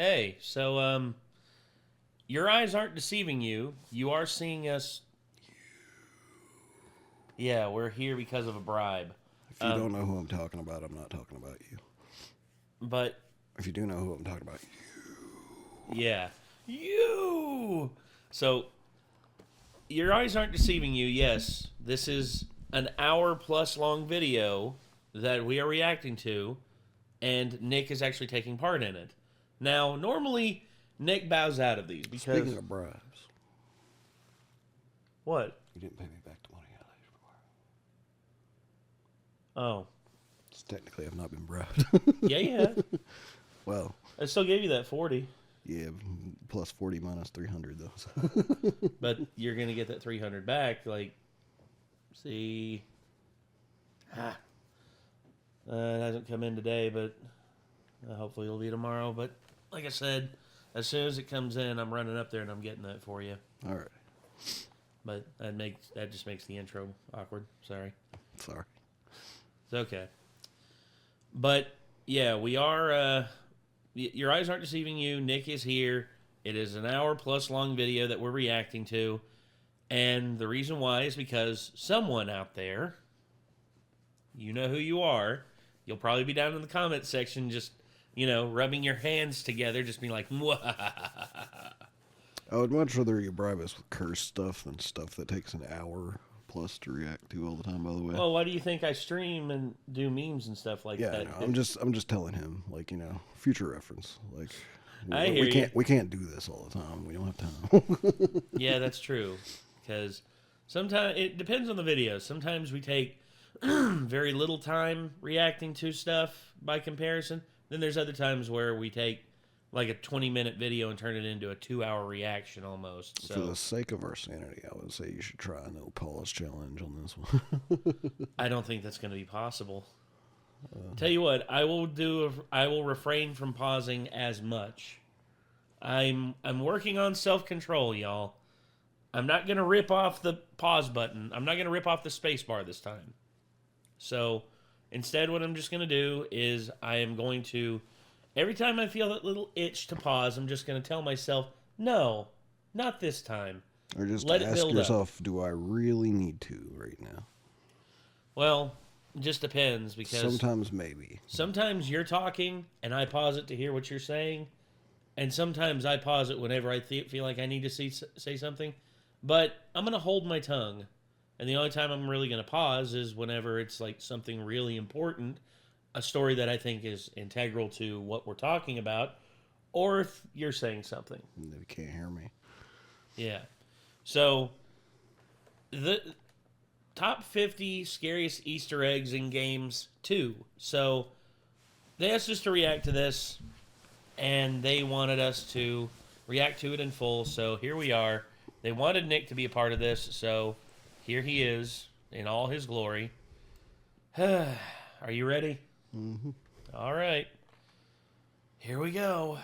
Hey, so, your eyes aren't deceiving you. You are seeing us. Yeah, we're here because of a bribe. If you don't know who I'm talking about, I'm not talking about you. But if you do know who I'm talking about, yeah, you. So your eyes aren't deceiving you. Yes, this is an hour-plus long video that we are reacting to, and Nick is actually taking part in it. Now, normally Nick bows out of these because. Speaking of bribes, what? You didn't pay me back the money I owed you. Oh. Technically, I've not been bribed. Yeah. Well, I still gave you that 40. Yeah, plus 40 minus 300 though. So. But you're gonna get that 300 back. Like, see, it hasn't come in today, but hopefully it'll be tomorrow. But like I said, as soon as it comes in, I'm running up there and I'm getting that for you. All right. But that just makes the intro awkward. Sorry. Sorry. It's okay. But yeah, we are. Your eyes aren't deceiving you. Nick is here. It is an hour-plus long video that we're reacting to, and the reason why is because someone out there, you know who you are. You'll probably be down in the comment section, just rubbing your hands together, just being like, "Mwah." I would much rather you bribe us with curse stuff than stuff that takes an hour plus to react to all the time, by the way. Well, why do you think I stream and do memes and stuff like that? Yeah, I'm just telling him, like, future reference. Like, I hear you. We can't do this all the time. We don't have time. Yeah, that's true. Because sometimes it depends on the video. Sometimes we take very little time reacting to stuff by comparison. Then there's other times where we take like a 20-minute video and turn it into a 2-hour reaction almost. So, for the sake of our sanity, I would say you should try a no pause challenge on this one. I don't think that's going to be possible. Tell you what, I will refrain from pausing as much. I'm working on self-control, y'all. I'm not going to rip off the pause button. I'm not going to rip off the space bar this time. So instead, what I'm just going to do is I am going to, every time I feel that little itch to pause, I'm just going to tell myself, no, not this time. Or just let ask yourself, do I really need to right now? Well, it just depends, because sometimes maybe. Sometimes you're talking and I pause it to hear what you're saying, and sometimes I pause it whenever I feel like I need to say something. But I'm going to hold my tongue, and the only time I'm really going to pause is whenever it's like something really important, a story that I think is integral to what we're talking about, or if you're saying something. They can't hear me. Yeah. So, the top 50 scariest Easter eggs in games 2. So, they asked us to react to this, and they wanted us to react to it in full, so here we are. They wanted Nick to be a part of this, so here he is in all his glory. Are you ready? Mm-hmm. All right. Here we go.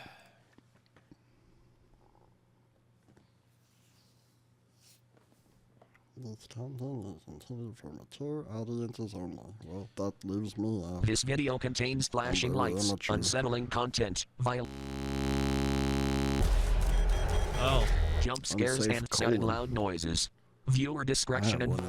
This content is intended for mature audiences only. Well, that leaves me out. This video contains flashing lights, unsettling content, jump scares, and sudden loud noises. Viewer discretion and...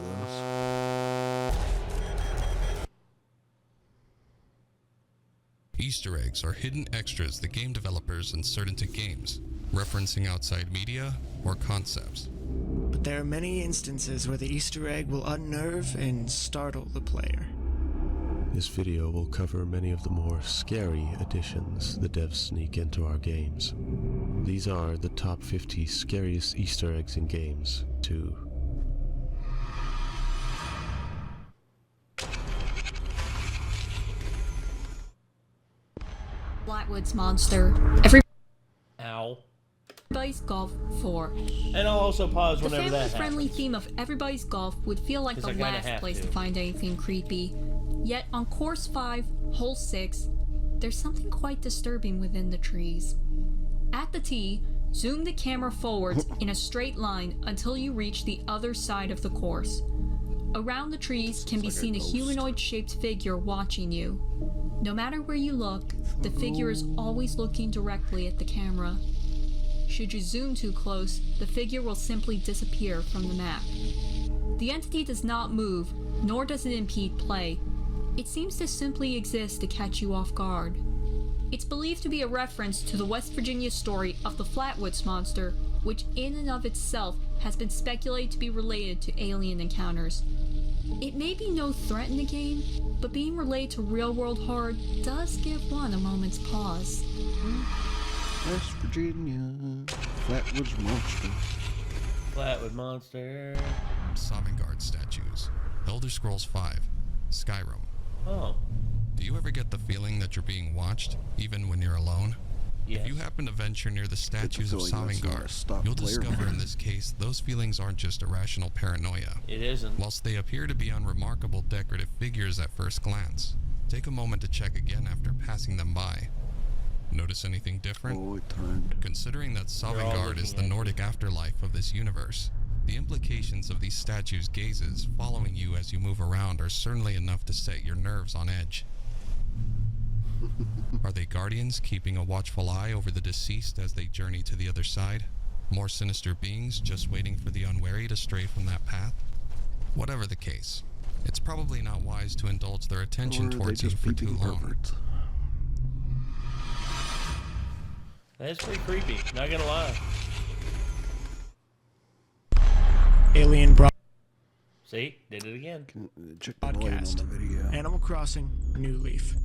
Easter eggs are hidden extras that game developers insert into games, referencing outside media or concepts. But there are many instances where the Easter egg will unnerve and startle the player. This video will cover many of the more scary additions the devs sneak into our games. These are the top 50 scariest Easter eggs in games 2. Blackwood's monster. Ow. Everybody's Golf 4. And I'll also pause whenever that happens. The family-friendly theme of Everybody's Golf would feel like the last place to find anything creepy. Yet on course 5, hole 6, there's something quite disturbing within the trees. At the tee, zoom the camera forwards in a straight line until you reach the other side of the course. Around the trees can be seen a humanoid-shaped figure watching you. No matter where you look, the figure is always looking directly at the camera. Should you zoom too close, the figure will simply disappear from the map. The entity does not move, nor does it impede play. It seems to simply exist to catch you off guard. It's believed to be a reference to the West Virginia story of the Flatwoods Monster, which in and of itself has been speculated to be related to alien encounters. It may be no threat in the game, but being related to real-world horror does give one a moment's pause. West Virginia, Flatwoods Monster. Flatwood Monster. Sovngarde statues. Elder Scrolls V. Skyrim. Oh. Do you ever get the feeling that you're being watched, even when you're alone? Yes. If you happen to venture near the statues of feeling that's not a Sovngarde, stop you'll player. discover in this case those feelings aren't just irrational paranoia. It isn't. Whilst they appear to be unremarkable decorative figures at first glance, take a moment to check again after passing them by. Notice anything different? Oh, it turned. Considering that all Sovngarde is looking the at Nordic afterlife of this universe, the implications of these statues' gazes following you as you move around are certainly enough to set your nerves on edge. Are they guardians keeping a watchful eye over the deceased as they journey to the other side? More sinister beings just waiting for the unwary to stray from that path? Whatever the case, it's probably not wise to indulge their attention Or they towards you just for too peeping long. perverts. That's pretty creepy, not gonna lie. Alien See? Did it again. Check the volume on Broadcast. the video. Animal Crossing New Leaf.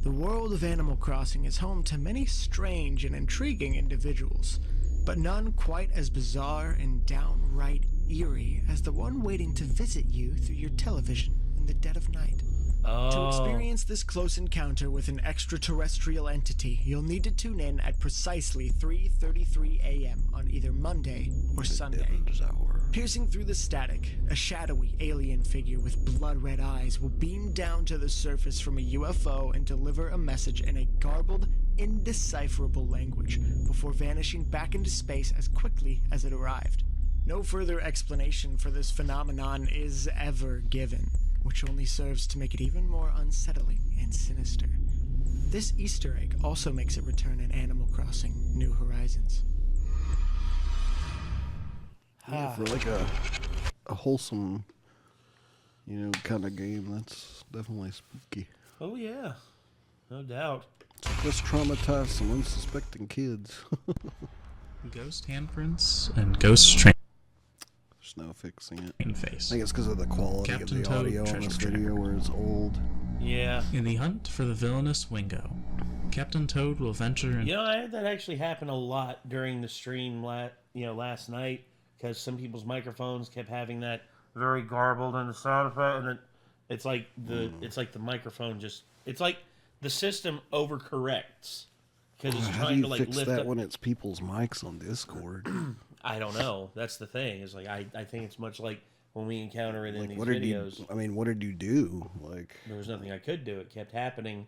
The world of Animal Crossing is home to many strange and intriguing individuals, but none quite as bizarre and downright eerie as the one waiting to visit you through your television in the dead of night. To Oh. experience this close encounter with an extraterrestrial entity, you'll need to tune in at precisely 3:33 a.m. on either Monday or Sunday. Devil's Hour. Piercing through the static, a shadowy alien figure with blood-red eyes will beam down to the surface from a UFO and deliver a message in a garbled, indecipherable language before vanishing back into space as quickly as it arrived. No further explanation for this phenomenon is ever given, which only serves to make it even more unsettling and sinister. This Easter egg also makes it return in Animal Crossing New Horizons. Yeah, for like a wholesome, kind of game, that's definitely spooky. Oh yeah. No doubt. Let's traumatize some unsuspecting kids. Ghost handprints and ghost train There's no fixing it. face. I think it's because of the quality Captain of the Toad, audio on treasure this tracker. video where it's old. Yeah. In the hunt for the villainous Wingo, Captain Toad will venture in. You know, I had that actually happen a lot during the stream last night, because some people's microphones kept having that very garbled and the sound effect, and it's like the microphone it's like the system overcorrects because it's How do trying you to like fix lift that up. when it's people's mics on Discord? I don't know. That's the thing. It's like I think it's much like when we encounter it in these what videos. did you do? Like, There was nothing I could do. It kept happening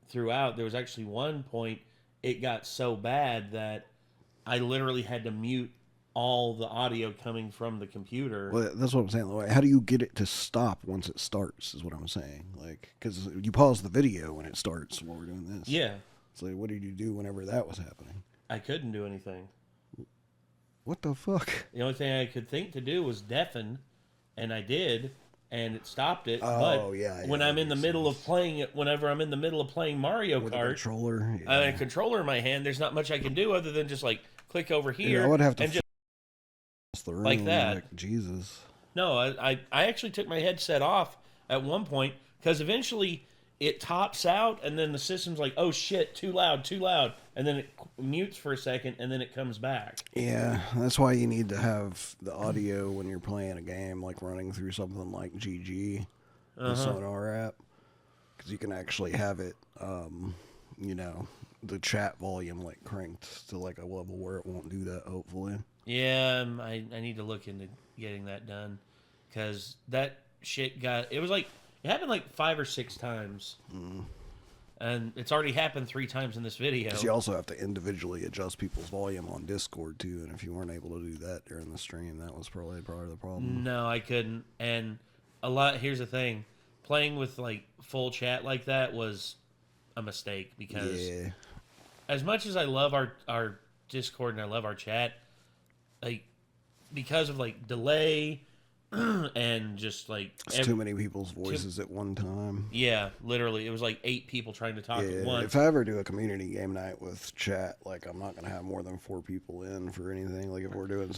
throughout. There was actually one point it got so bad that I literally had to mute all the audio coming from the computer. well, that's what I'm saying. Like, how do you get it to stop once it starts? Is what I'm saying. Like, because you pause the video when it starts while we're doing this. Yeah, So what did you do whenever that was happening? I couldn't do anything. What the fuck? The only thing I could think to do was deafen, and I did, and it stopped it. Oh, but yeah, when that I'm in the makes middle of playing it, whenever I'm in the middle of playing Mario With a Kart, controller. I have a controller in my hand. There's not much I can do other than just like click over here. I would have to and just the room, like that. Like, Jesus. No, I actually took my headset off at one point because eventually it tops out and then the system's like, oh shit, too loud, and then it mutes for a second and then it comes back. Yeah, that's why you need to have the audio when you're playing a game, like running through something like GG, the Sonar app, because you can actually have it, the chat volume like cranked to like a level where it won't do that. Hopefully. Yeah, I need to look into getting that done because that shit it happened like 5 or 6 times. And it's already happened 3 times in this video. Because you also have to individually adjust people's volume on Discord too, and if you weren't able to do that during the stream, that was probably part of the problem. No, I couldn't. And here's the thing. Playing with like full chat like that was a mistake because as much as I love our Discord and I love our chat, like because of like delay and just like it's too many people's voices at one time. Yeah, literally, it was like 8 people trying to talk at once. If I ever do a community game night with chat, like I'm not gonna have more than 4 people in for anything. Like if we're doing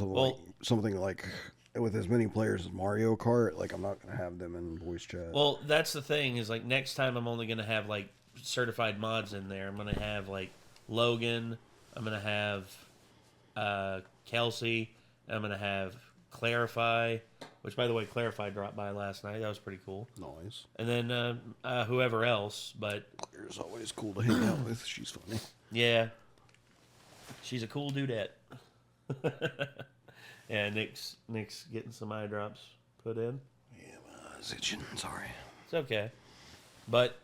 something like with as many players as Mario Kart, like I'm not gonna have them in voice chat. Well, that's the thing is like next time I'm only gonna have like certified mods in there. I'm gonna have like Logan. I'm gonna have Kelsey. I'm gonna have Clarify, which by the way, Clarify dropped by last night. That was pretty cool. Nice. And then whoever else, but Claire's always cool to hang out with. She's funny. Yeah, she's a cool dudette. Yeah, Nick's getting some eye drops put in. Yeah, my eyes itching. Sorry. It's okay. But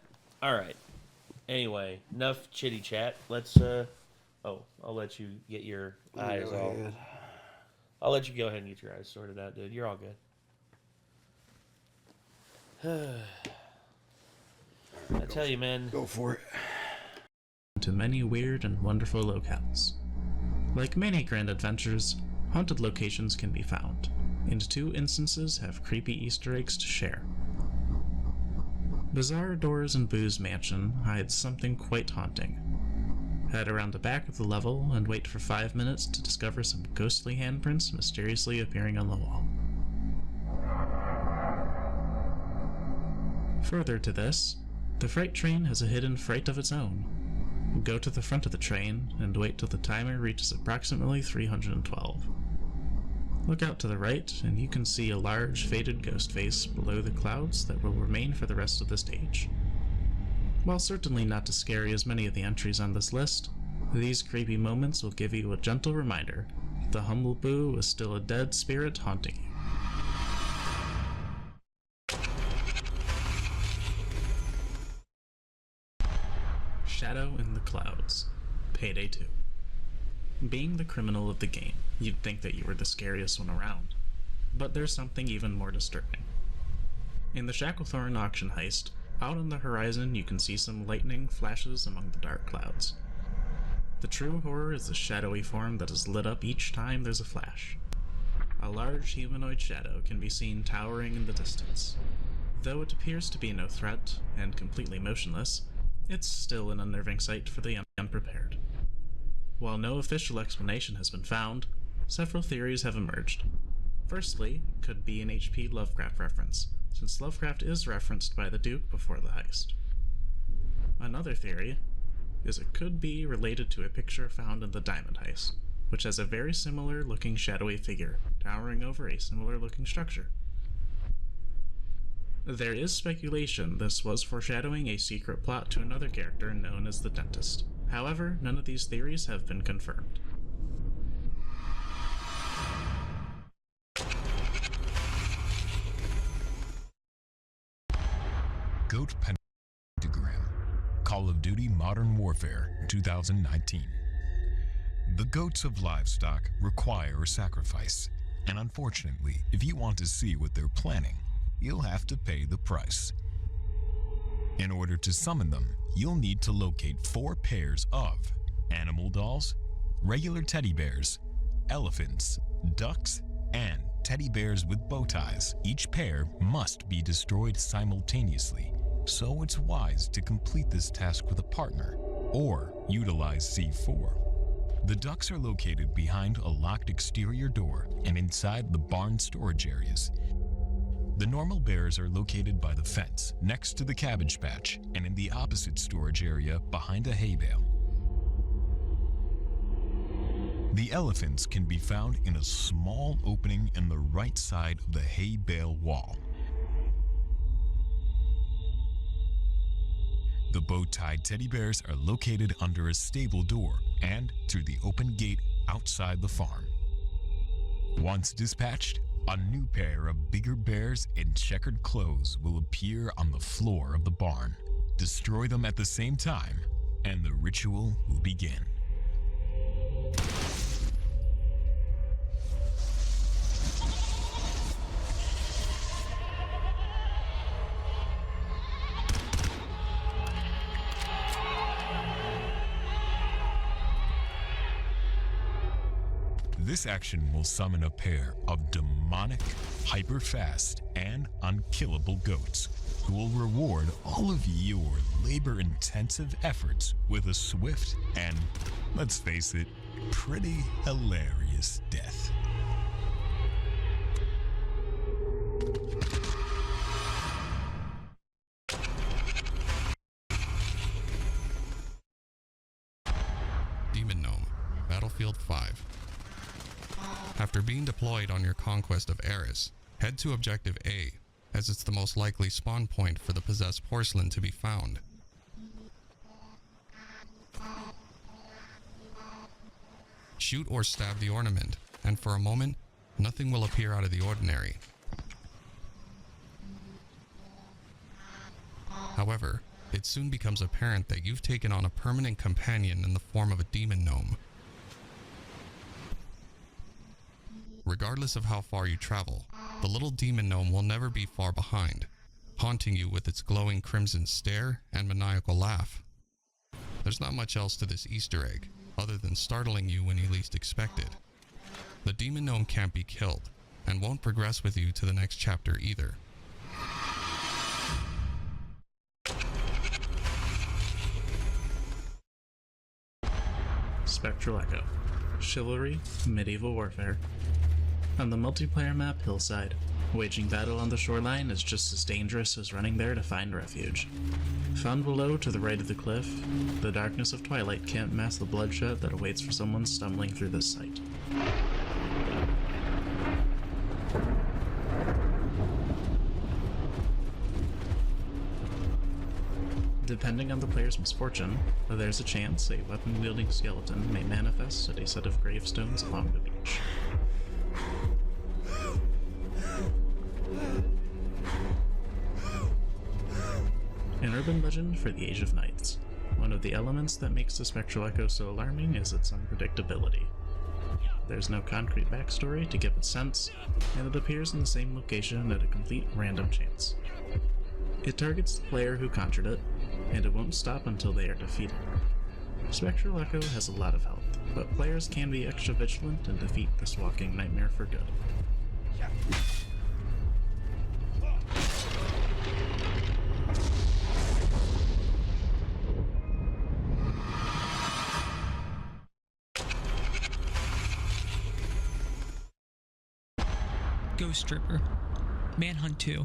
all right. Anyway, enough chitty chat. Let's. I'll let you get your eyes all. I'll let you go ahead and get your eyes sorted out, dude. You're all good. I tell you, man. Go for it. To many weird and wonderful locales. Like many grand adventures, haunted locations can be found, and 2 instances have creepy Easter eggs to share. Bizarre Doors and Boo's mansion hides something quite haunting. Head around the back of the level and wait for 5 minutes to discover some ghostly handprints mysteriously appearing on the wall. Further to this, the freight train has a hidden fright of its own. Go to the front of the train and wait till the timer reaches approximately 312. Look out to the right and you can see a large faded ghost face below the clouds that will remain for the rest of the stage. While certainly not as scary as many of the entries on this list, these creepy moments will give you a gentle reminder that the humble Boo is still a dead spirit haunting you. Shadow in the Clouds, Payday 2. Being the criminal of the game, you'd think that you were the scariest one around, but there's something even more disturbing. In the Shacklethorn auction heist, out on the horizon you can see some lightning flashes among the dark clouds. The true horror is the shadowy form that is lit up each time there's a flash. A large humanoid shadow can be seen towering in the distance. Though it appears to be no threat, and completely motionless, it's still an unnerving sight for the unprepared. While no official explanation has been found, several theories have emerged. Firstly, it could be an H.P. Lovecraft reference, since Lovecraft is referenced by the Duke before the heist. Another theory is it could be related to a picture found in the Diamond Heist, which has a very similar looking shadowy figure towering over a similar looking structure. There is speculation this was foreshadowing a secret plot to another character known as the Dentist. However, none of these theories have been confirmed. Goat Pentagram, Call of Duty Modern Warfare 2019. The goats of livestock require a sacrifice, and unfortunately, if you want to see what they're planning, you'll have to pay the price. In order to summon them, you'll need to locate 4 pairs of animal dolls, regular teddy bears, elephants, ducks, and teddy bears with bow ties. Each pair must be destroyed simultaneously, so it's wise to complete this task with a partner or utilize C4. The ducks are located behind a locked exterior door and inside the barn storage areas. The normal bears are located by the fence next to the cabbage patch and in the opposite storage area behind a hay bale. The elephants can be found in a small opening in the right side of the hay bale wall. The bow-tied teddy bears are located under a stable door and through the open gate outside the farm. Once dispatched, a new pair of bigger bears in checkered clothes will appear on the floor of the barn. Destroy them at the same time, and the ritual will begin. This action will summon a pair of demonic, hyper-fast, and unkillable goats who will reward all of your labor-intensive efforts with a swift and, let's face it, pretty hilarious death. Demon Gnome, Battlefield 5. After being deployed on your conquest of Eris, head to Objective A, as it's the most likely spawn point for the possessed porcelain to be found. Shoot or stab the ornament, and for a moment, nothing will appear out of the ordinary. However, it soon becomes apparent that you've taken on a permanent companion in the form of a demon gnome. Regardless of how far you travel, the little demon gnome will never be far behind, haunting you with its glowing crimson stare and maniacal laugh. There's not much else to this Easter egg, other than startling you when you least expect it. The demon gnome can't be killed, and won't progress with you to the next chapter either. Spectral Echo. Chivalry, Medieval Warfare. On the multiplayer map Hillside, waging battle on the shoreline is just as dangerous as running there to find refuge. Found below to the right of the cliff, the darkness of twilight can't mask the bloodshed that awaits for someone stumbling through this site. Depending on the player's misfortune, there's a chance a weapon-wielding skeleton may manifest at a set of gravestones along the beach. An urban legend for the Age of Knights. One of the elements that makes the Spectral Echo so alarming is its unpredictability. There's no concrete backstory to give it sense, and it appears in the same location at a complete random chance. It targets the player who conjured it, and it won't stop until they are defeated. Spectral Echo has a lot of health, but players can be extra vigilant and defeat this walking nightmare for good. Ghost Stripper. Manhunt 2.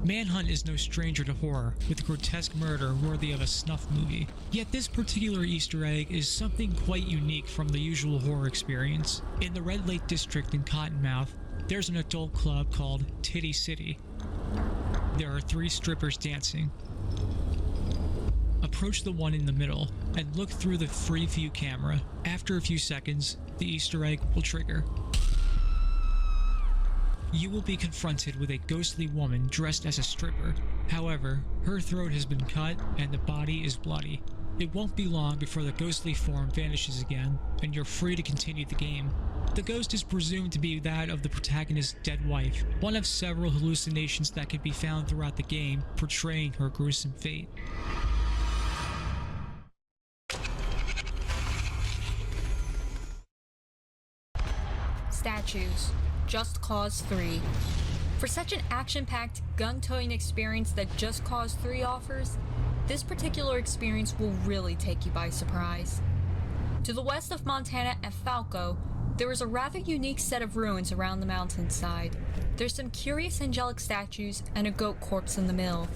Manhunt is no stranger to horror, with grotesque murder worthy of a snuff movie. Yet this particular Easter egg is something quite unique from the usual horror experience. In the Red Lake District in Cottonmouth, there's an adult club called Titty City. There are 3 strippers dancing. Approach the one in the middle, and look through the free view camera. After a few seconds, the Easter egg will trigger. You will be confronted with a ghostly woman dressed as a stripper. However, her throat has been cut and the body is bloody. It won't be long before the ghostly form vanishes again, and you're free to continue the game. The ghost is presumed to be that of the protagonist's dead wife, one of several hallucinations that can be found throughout the game portraying her gruesome fate. Statues. Just Cause 3. For such an action-packed, gun-toting experience that Just Cause 3 offers, this particular experience will really take you by surprise. To the west of Montana at Falco, there is a rather unique set of ruins around the mountainside. There's some curious angelic statues and a goat corpse in the mill.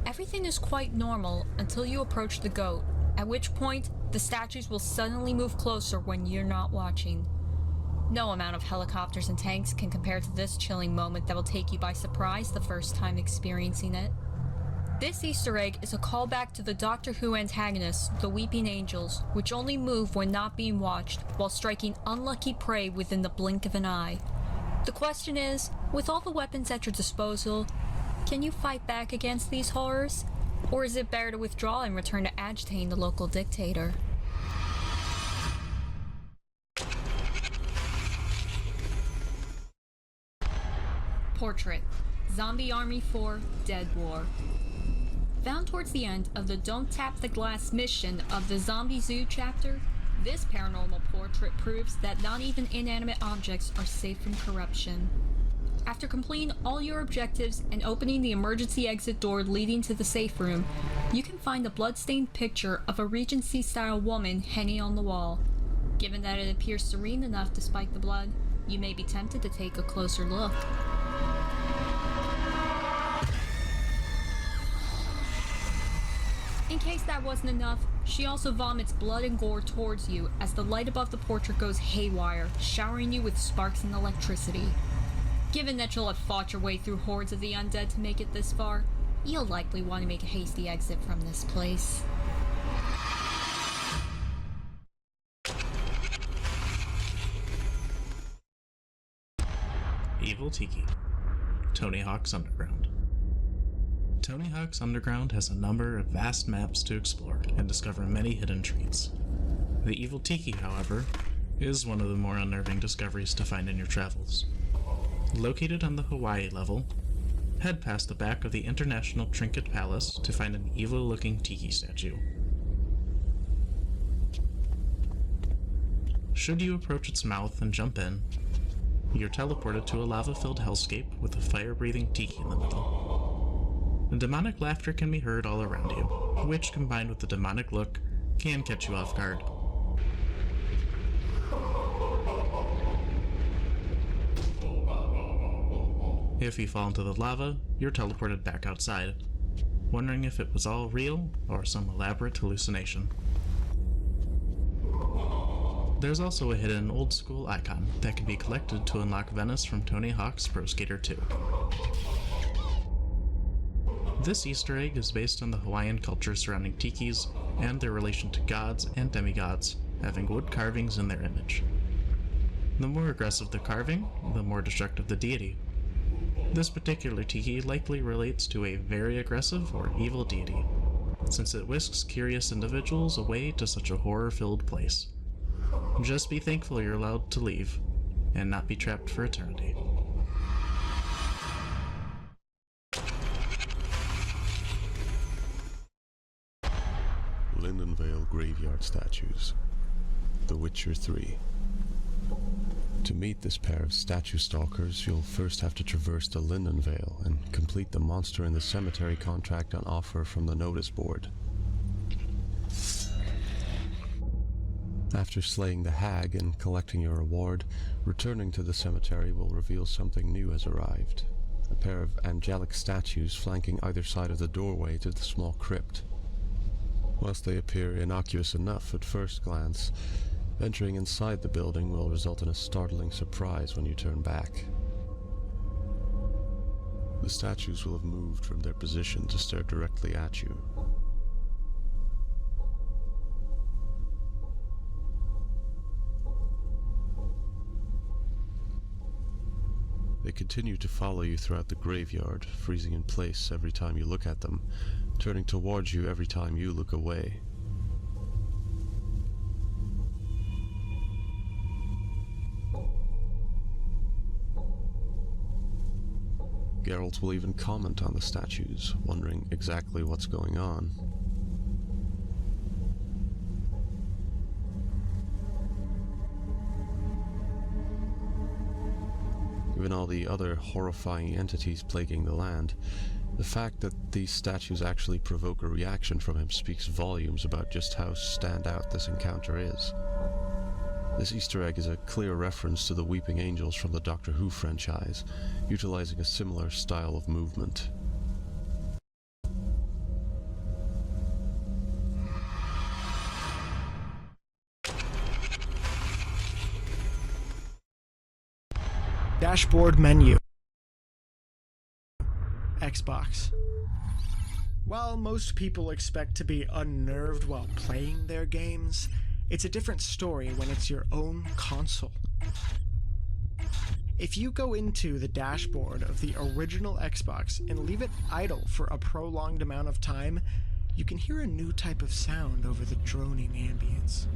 Everything is quite normal until you approach the goat, at which point the statues will suddenly move closer when you're not watching. No amount of helicopters and tanks can compare to this chilling moment that will take you by surprise the first time experiencing it. This Easter egg is a callback to the Doctor Who antagonists, the Weeping Angels, which only move when not being watched, while striking unlucky prey within the blink of an eye. The question is, with all the weapons at your disposal, can you fight back against these horrors? Or is it better to withdraw and return to agitating the local dictator? Portrait. Zombie Army 4 Dead War. Found towards the end of the Don't Tap the Glass mission of the Zombie Zoo chapter, This paranormal portrait proves that not even inanimate objects are safe from corruption. After completing all your objectives and opening the emergency exit door leading to the safe room, you can find a bloodstained picture of a Regency-style woman hanging on the wall. Given that it appears serene enough despite the blood, you may be tempted to take a closer look. In case that wasn't enough, she also vomits blood and gore towards you as the light above the portrait goes haywire, showering you with sparks and electricity. Given that you'll have fought your way through hordes of the undead to make it this far, you'll likely want to make a hasty exit from this place. Evil Tiki. Tony Hawk's Underground. Tony Hawk's Underground has a number of vast maps to explore and discover many hidden treats. The Evil Tiki, however, is one of the more unnerving discoveries to find in your travels. Located on the Hawaii level, head past the back of the International Trinket Palace to find an evil-looking tiki statue. Should you approach its mouth and jump in, you're teleported to a lava-filled hellscape with a fire-breathing tiki in the middle. The demonic laughter can be heard all around you, which, combined with the demonic look, can catch you off guard. If you fall into the lava, you're teleported back outside, wondering if it was all real or some elaborate hallucination. There's also a hidden old-school icon that can be collected to unlock Venice from Tony Hawk's Pro Skater 2. This Easter egg is based on the Hawaiian culture surrounding tikis and their relation to gods and demigods having wood carvings in their image. The more aggressive the carving, the more destructive the deity. This particular tiki likely relates to a very aggressive or evil deity, since it whisks curious individuals away to such a horror-filled place. Just be thankful you're allowed to leave, and not be trapped for eternity. Lindenvale Graveyard Statues. The Witcher 3. To meet this pair of statue stalkers, you'll first have to traverse the Lindenvale and complete the Monster in the Cemetery contract on offer from the notice board. After slaying the hag and collecting your reward, returning to the cemetery will reveal something new has arrived. A pair of angelic statues flanking either side of the doorway to the small crypt. Whilst they appear innocuous enough at first glance, venturing inside the building will result in a startling surprise when you turn back. The statues will have moved from their position to stare directly at you. They continue to follow you throughout the graveyard, freezing in place every time you look at them, turning towards you every time you look away. Geralt will even comment on the statues, wondering exactly what's going on. Given all the other horrifying entities plaguing the land, the fact that these statues actually provoke a reaction from him speaks volumes about just how standout this encounter is. This Easter egg is a clear reference to the Weeping Angels from the Doctor Who franchise, utilizing a similar style of movement. Dashboard menu. Xbox. While most people expect to be unnerved while playing their games, it's a different story when it's your own console. If you go into the dashboard of the original Xbox and leave it idle for a prolonged amount of time, you can hear a new type of sound over the droning ambience.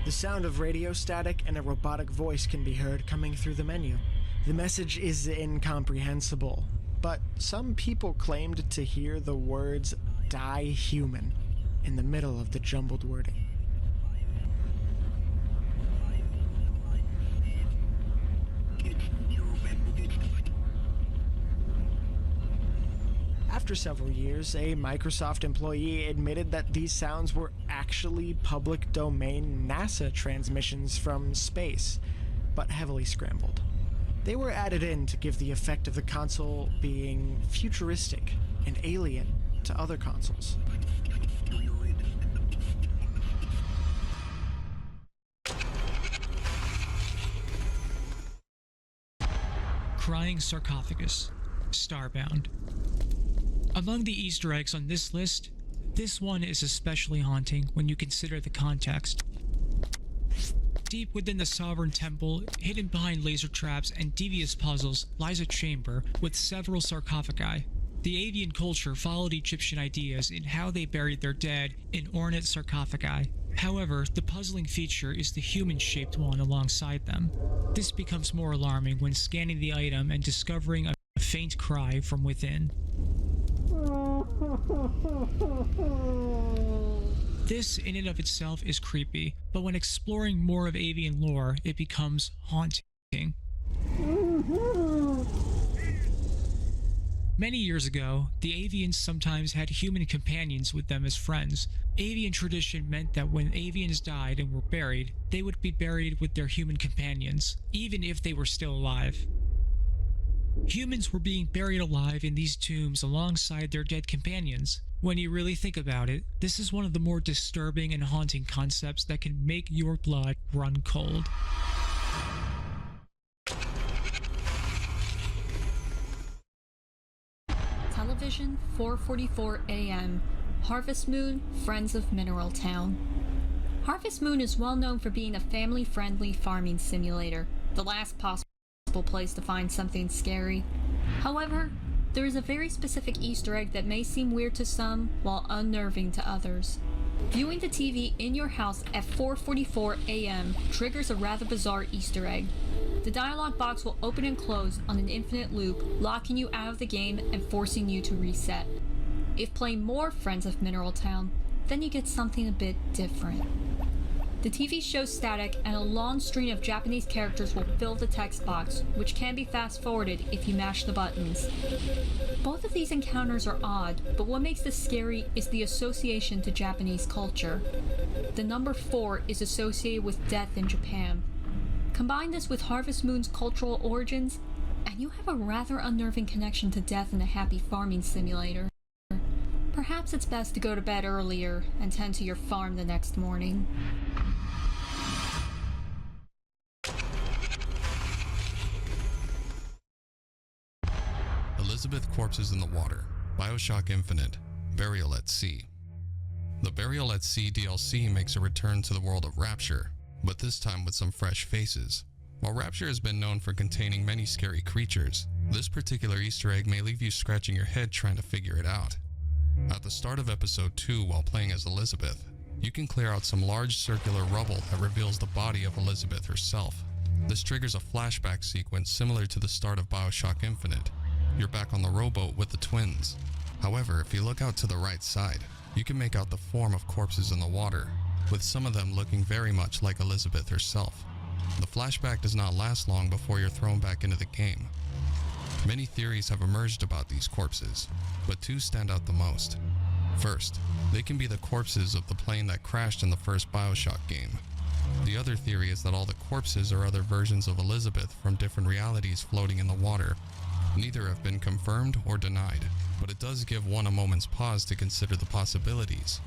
The sound of radio static and a robotic voice can be heard coming through the menu. The message is incomprehensible, but some people claimed to hear the words "die human" in the middle of the jumbled wording. After several years, a Microsoft employee admitted that these sounds were actually public domain NASA transmissions from space, but heavily scrambled. They were added in to give the effect of the console being futuristic and alien to other consoles. Crying Sarcophagus, Starbound. Among the Easter eggs on this list, this one is especially haunting when you consider the context. Deep within the Sovereign Temple, hidden behind laser traps and devious puzzles, lies a chamber with several sarcophagi. The avian culture followed Egyptian ideas in how they buried their dead in ornate sarcophagi. However, the puzzling feature is the human-shaped one alongside them. This becomes more alarming when scanning the item and discovering a faint cry from within. This in and of itself is creepy, but when exploring more of avian lore, it becomes haunting. Many years ago, the avians sometimes had human companions with them as friends. Avian tradition meant that when avians died and were buried, they would be buried with their human companions, even if they were still alive. Humans were being buried alive in these tombs alongside their dead companions. When you really think about it, this is one of the more disturbing and haunting concepts that can make your blood run cold. Television, 4:44 a.m. Harvest Moon, Friends of Mineral Town. Harvest Moon is well known for being a family-friendly farming simulator, the last possible place to find something scary. However, there is a very specific Easter egg that may seem weird to some while unnerving to others. Viewing the TV in your house at 4:44 a.m. triggers a rather bizarre Easter egg. The dialog box will open and close on an infinite loop, locking you out of the game and forcing you to reset. If playing more Friends of Mineral Town, then you get something a bit different. The TV shows static and a long string of Japanese characters will fill the text box, which can be fast forwarded if you mash the buttons. Both of these encounters are odd, but what makes this scary is the association to Japanese culture. The number 4 is associated with death in Japan. Combine this with Harvest Moon's cultural origins, and you have a rather unnerving connection to death in a happy farming simulator. Perhaps it's best to go to bed earlier and tend to your farm the next morning. Elizabeth Corpses in the Water, BioShock Infinite, Burial at Sea. The Burial at Sea DLC makes a return to the world of Rapture, but this time with some fresh faces. While Rapture has been known for containing many scary creatures, this particular Easter egg may leave you scratching your head trying to figure it out. At the start of episode 2, while playing as Elizabeth, you can clear out some large circular rubble that reveals the body of Elizabeth herself. This triggers a flashback sequence similar to the start of BioShock Infinite. You're back on the rowboat with the twins. However, if you look out to the right side, you can make out the form of corpses in the water, with some of them looking very much like Elizabeth herself. The flashback does not last long before you're thrown back into the game. Many theories have emerged about these corpses, but 2 stand out the most. First, they can be the corpses of the plane that crashed in the first BioShock game. The other theory is that all the corpses are other versions of Elizabeth from different realities floating in the water. Neither have been confirmed or denied, but it does give one a moment's pause to consider the possibilities.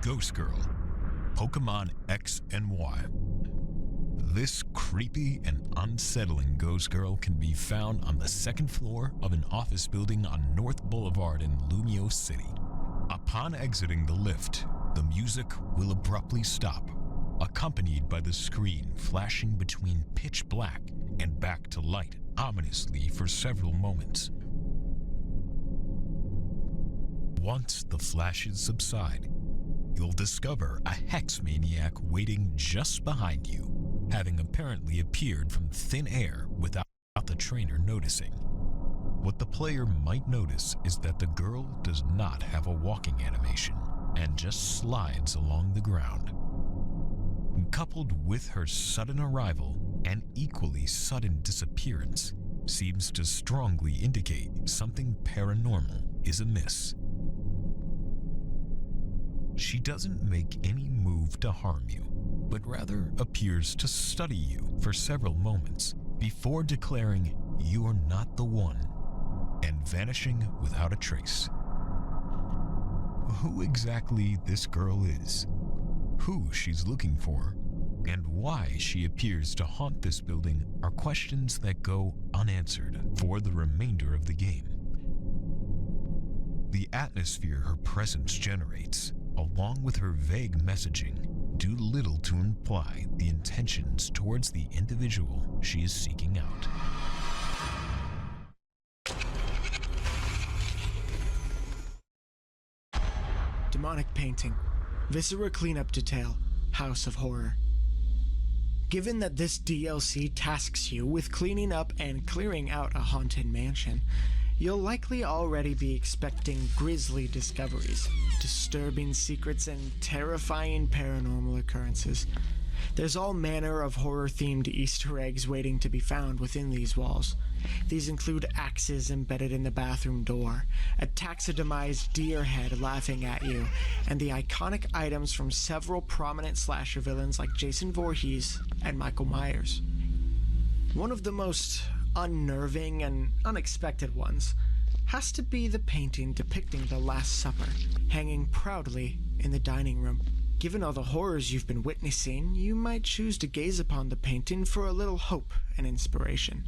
Ghost Girl, Pokemon X and Y. This creepy and unsettling ghost girl can be found on the 2nd floor of an office building on North Boulevard in Lumio City. Upon exiting the lift, the music will abruptly stop, accompanied by the screen flashing between pitch black and back to light ominously for several moments. Once the flashes subside, you'll discover a hex maniac waiting just behind you, having apparently appeared from thin air without the trainer noticing. What the player might notice is that the girl does not have a walking animation and just slides along the ground. Coupled with her sudden arrival and equally sudden disappearance, seems to strongly indicate something paranormal is amiss. She doesn't make any move to harm you, but rather appears to study you for several moments before declaring you are not the one and vanishing without a trace. Who exactly this girl is, who she's looking for, and why she appears to haunt this building are questions that go unanswered for the remainder of the game. The atmosphere her presence generates, along with her vague messaging, do little to imply the intentions towards the individual she is seeking out. Demonic painting, Viscera cleanup detail, House of Horror. Given that this DLC tasks you with cleaning up and clearing out a haunted mansion, you'll likely already be expecting grisly discoveries, disturbing secrets, and terrifying paranormal occurrences. There's all manner of horror-themed Easter eggs waiting to be found within these walls. These include axes embedded in the bathroom door, a taxidermized deer head laughing at you, and the iconic items from several prominent slasher villains like Jason Voorhees and Michael Myers. One of the most unnerving and unexpected ones has to be the painting depicting the Last Supper, hanging proudly in the dining room. Given all the horrors you've been witnessing, you might choose to gaze upon the painting for a little hope and inspiration.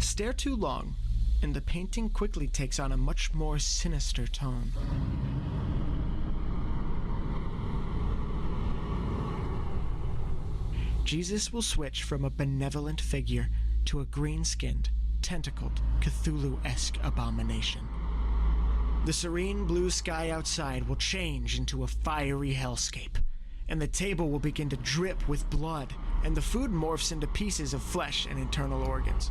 Stare too long, and the painting quickly takes on a much more sinister tone. Jesus will switch from a benevolent figure to a green-skinned, tentacled, Cthulhu-esque abomination. The serene blue sky outside will change into a fiery hellscape, and the table will begin to drip with blood, and the food morphs into pieces of flesh and internal organs.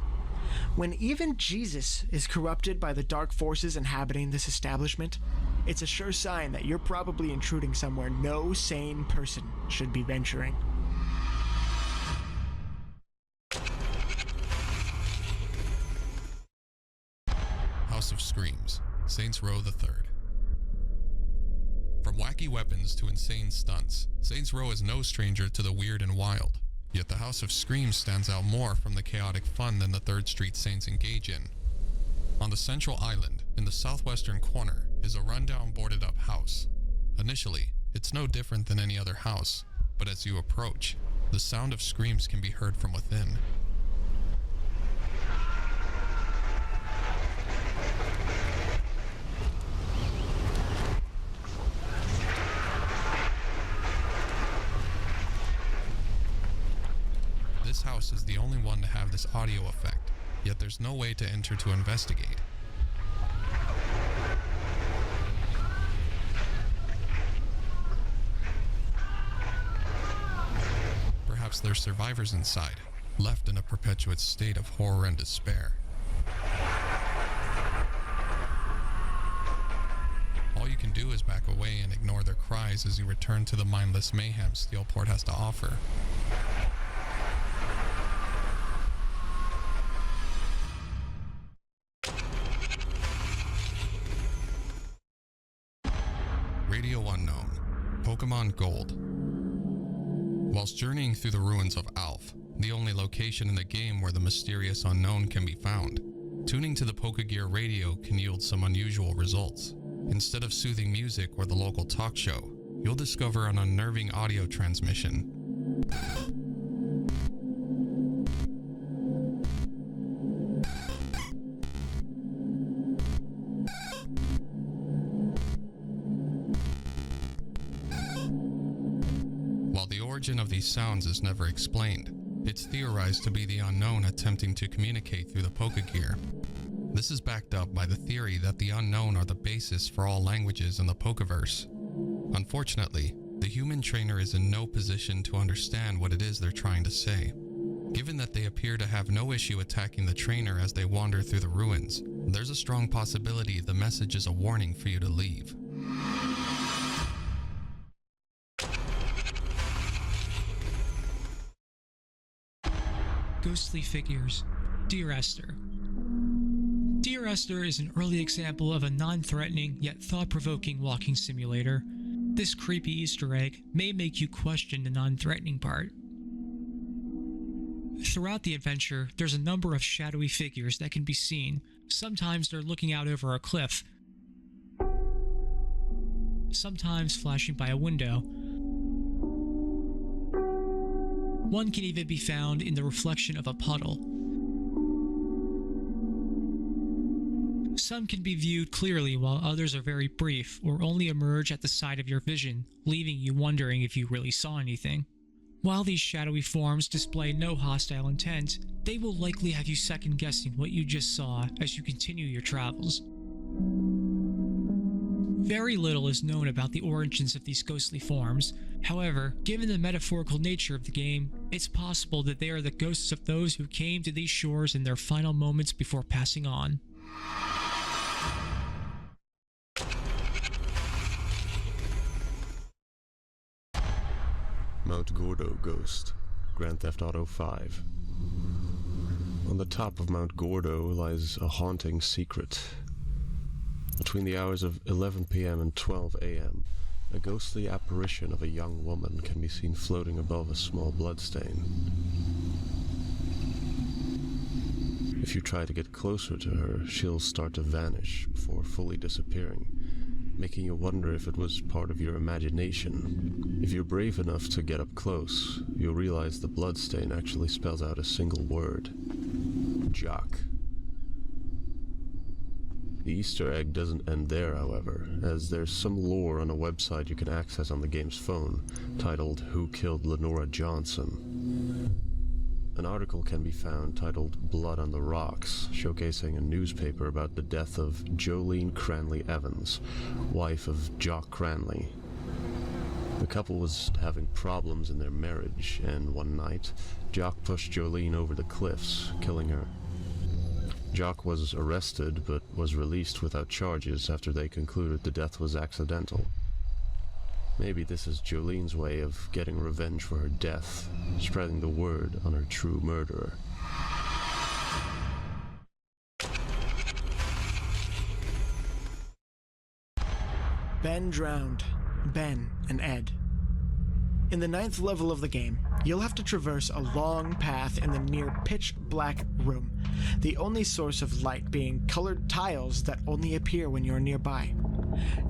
When even Jesus is corrupted by the dark forces inhabiting this establishment, it's a sure sign that you're probably intruding somewhere no sane person should be venturing. House of Screams, Saints Row III. From wacky weapons to insane stunts, Saints Row is no stranger to the weird and wild. Yet the House of Screams stands out more from the chaotic fun than the 3rd Street Saints engage in. On the central island, in the southwestern corner, is a rundown boarded-up house. Initially, it's no different than any other house, but as you approach, the sound of screams can be heard from within. This house is the only one to have this audio effect, yet there's no way to enter to investigate. Perhaps there's survivors inside, left in a perpetuate state of horror and despair. All you can do is back away and ignore their cries as you return to the mindless mayhem Steelport has to offer. Radio Unknown, Pokemon Gold. Whilst journeying through the ruins of Alph, the only location in the game where the mysterious unknown can be found, tuning to the Pokegear radio can yield some unusual results. Instead of soothing music or the local talk show, you'll discover an unnerving audio transmission. While the origin of these sounds is never explained, it's theorized to be the unknown attempting to communicate through the Pokegear. This is backed up by the theory that the unknown are the basis for all languages in the Pokeverse. Unfortunately, the human trainer is in no position to understand what it is they're trying to say. Given that they appear to have no issue attacking the trainer as they wander through the ruins, there's a strong possibility the message is a warning for you to leave. Ghostly figures. Dear Esther. Dear Esther is an early example of a non-threatening yet thought-provoking walking simulator. This creepy Easter egg may make you question the non-threatening part. Throughout the adventure, there's a number of shadowy figures that can be seen. Sometimes they're looking out over a cliff, sometimes flashing by a window. One can even be found in the reflection of a puddle. Some can be viewed clearly while others are very brief or only emerge at the side of your vision, leaving you wondering if you really saw anything. While these shadowy forms display no hostile intent, they will likely have you second-guessing what you just saw as you continue your travels. Very little is known about the origins of these ghostly forms. However, given the metaphorical nature of the game, it's possible that they are the ghosts of those who came to these shores in their final moments before passing on. Mount Gordo Ghost, Grand Theft Auto 5. On the top of Mount Gordo lies a haunting secret. Between the hours of 11 p.m. and 12 a.m., a ghostly apparition of a young woman can be seen floating above a small bloodstain. If you try to get closer to her, she'll start to vanish before fully disappearing, making you wonder if it was part of your imagination. If you're brave enough to get up close, you'll realize the bloodstain actually spells out a single word: Jock. The Easter egg doesn't end there, however, as there's some lore on a website you can access on the game's phone, titled Who Killed Lenora Johnson? An article can be found titled Blood on the Rocks, showcasing a newspaper about the death of Jolene Cranley Evans, wife of Jock Cranley. The couple was having problems in their marriage, and one night, Jock pushed Jolene over the cliffs, killing her. Jock was arrested, but was released without charges after they concluded the death was accidental. Maybe this is Jolene's way of getting revenge for her death, spreading the word on her true murderer. Ben drowned. Ben and Ed. In the 9th level of the game, you'll have to traverse a long path in the near pitch-black room, the only source of light being colored tiles that only appear when you're nearby.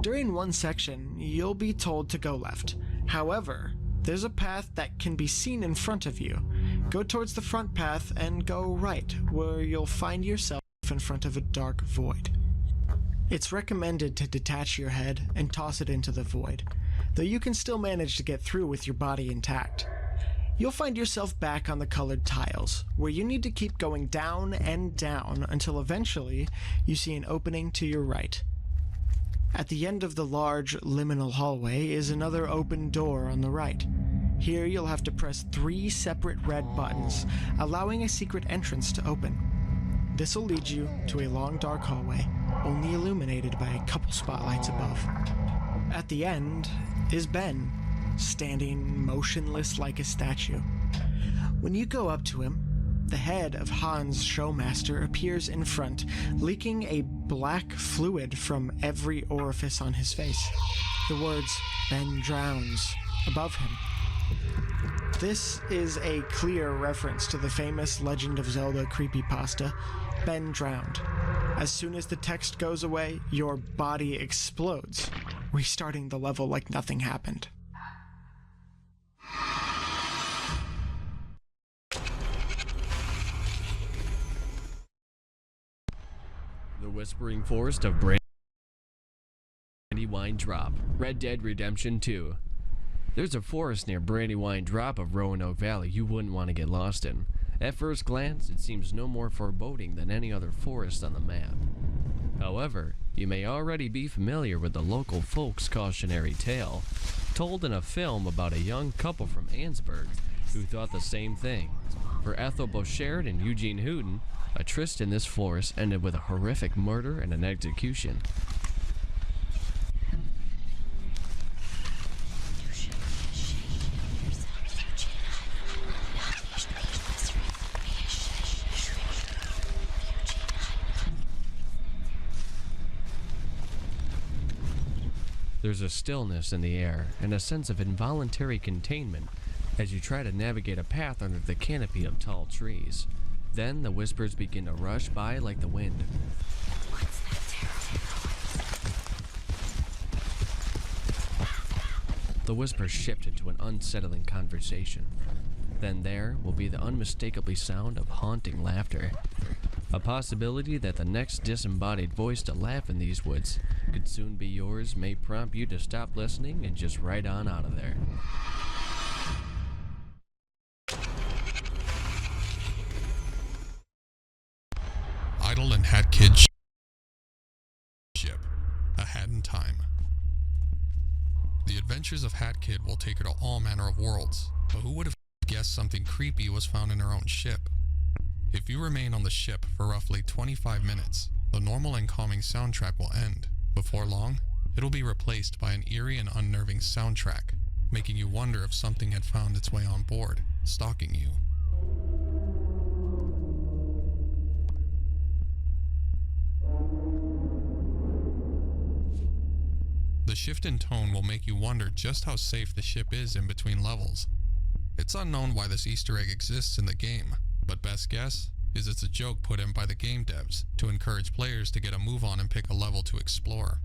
During one section, you'll be told to go left. However, there's a path that can be seen in front of you. Go towards the front path and go right, where you'll find yourself in front of a dark void. It's recommended to detach your head and toss it into the void, though you can still manage to get through with your body intact. You'll find yourself back on the colored tiles, where you need to keep going down and down until eventually you see an opening to your right. At the end of the large liminal hallway is another open door on the right. Here you'll have to press 3 separate red buttons, allowing a secret entrance to open. This will lead you to a long dark hallway, only illuminated by a couple spotlights above. At the end is Ben, standing motionless like a statue. When you go up to him, the head of Hans Showmaster appears in front, leaking a black fluid from every orifice on his face. The words, "Ben drowns," above him. This is a clear reference to the famous Legend of Zelda creepypasta, Ben Drowned. As soon as the text goes away, your body explodes, restarting the level like nothing happened. The Whispering Forest of Brandywine Drop, Red Dead Redemption 2. There's a forest near Brandywine Drop of Roanoke Valley you wouldn't want to get lost in. At first glance, it seems no more foreboding than any other forest on the map. However, you may already be familiar with the local folks' cautionary tale, told in a film about a young couple from Ansburg who thought the same thing. For Ethel Bouchard and Eugene Hooten, a tryst in this forest ended with a horrific murder and an execution. There's a stillness in the air and a sense of involuntary containment as you try to navigate a path under the canopy of tall trees. Then the whispers begin to rush by like the wind. What's that terrible? The whispers shift into an unsettling conversation. Then there will be the unmistakably sound of haunting laughter. A possibility that the next disembodied voice to laugh in these woods could soon be yours may prompt you to stop listening and just ride on out of there. Idle and Hat Kid ship, A Hat in Time. The adventures of Hat Kid will take her to all manner of worlds, but who would have guessed something creepy was found in her own ship? If you remain on the ship for roughly 25 minutes, the normal and calming soundtrack will end. Before long, it'll be replaced by an eerie and unnerving soundtrack, making you wonder if something had found its way on board, stalking you. The shift in tone will make you wonder just how safe the ship is in between levels. It's unknown why this Easter egg exists in the game, but best guess is it's a joke put in by the game devs to encourage players to get a move on and pick a level to explore.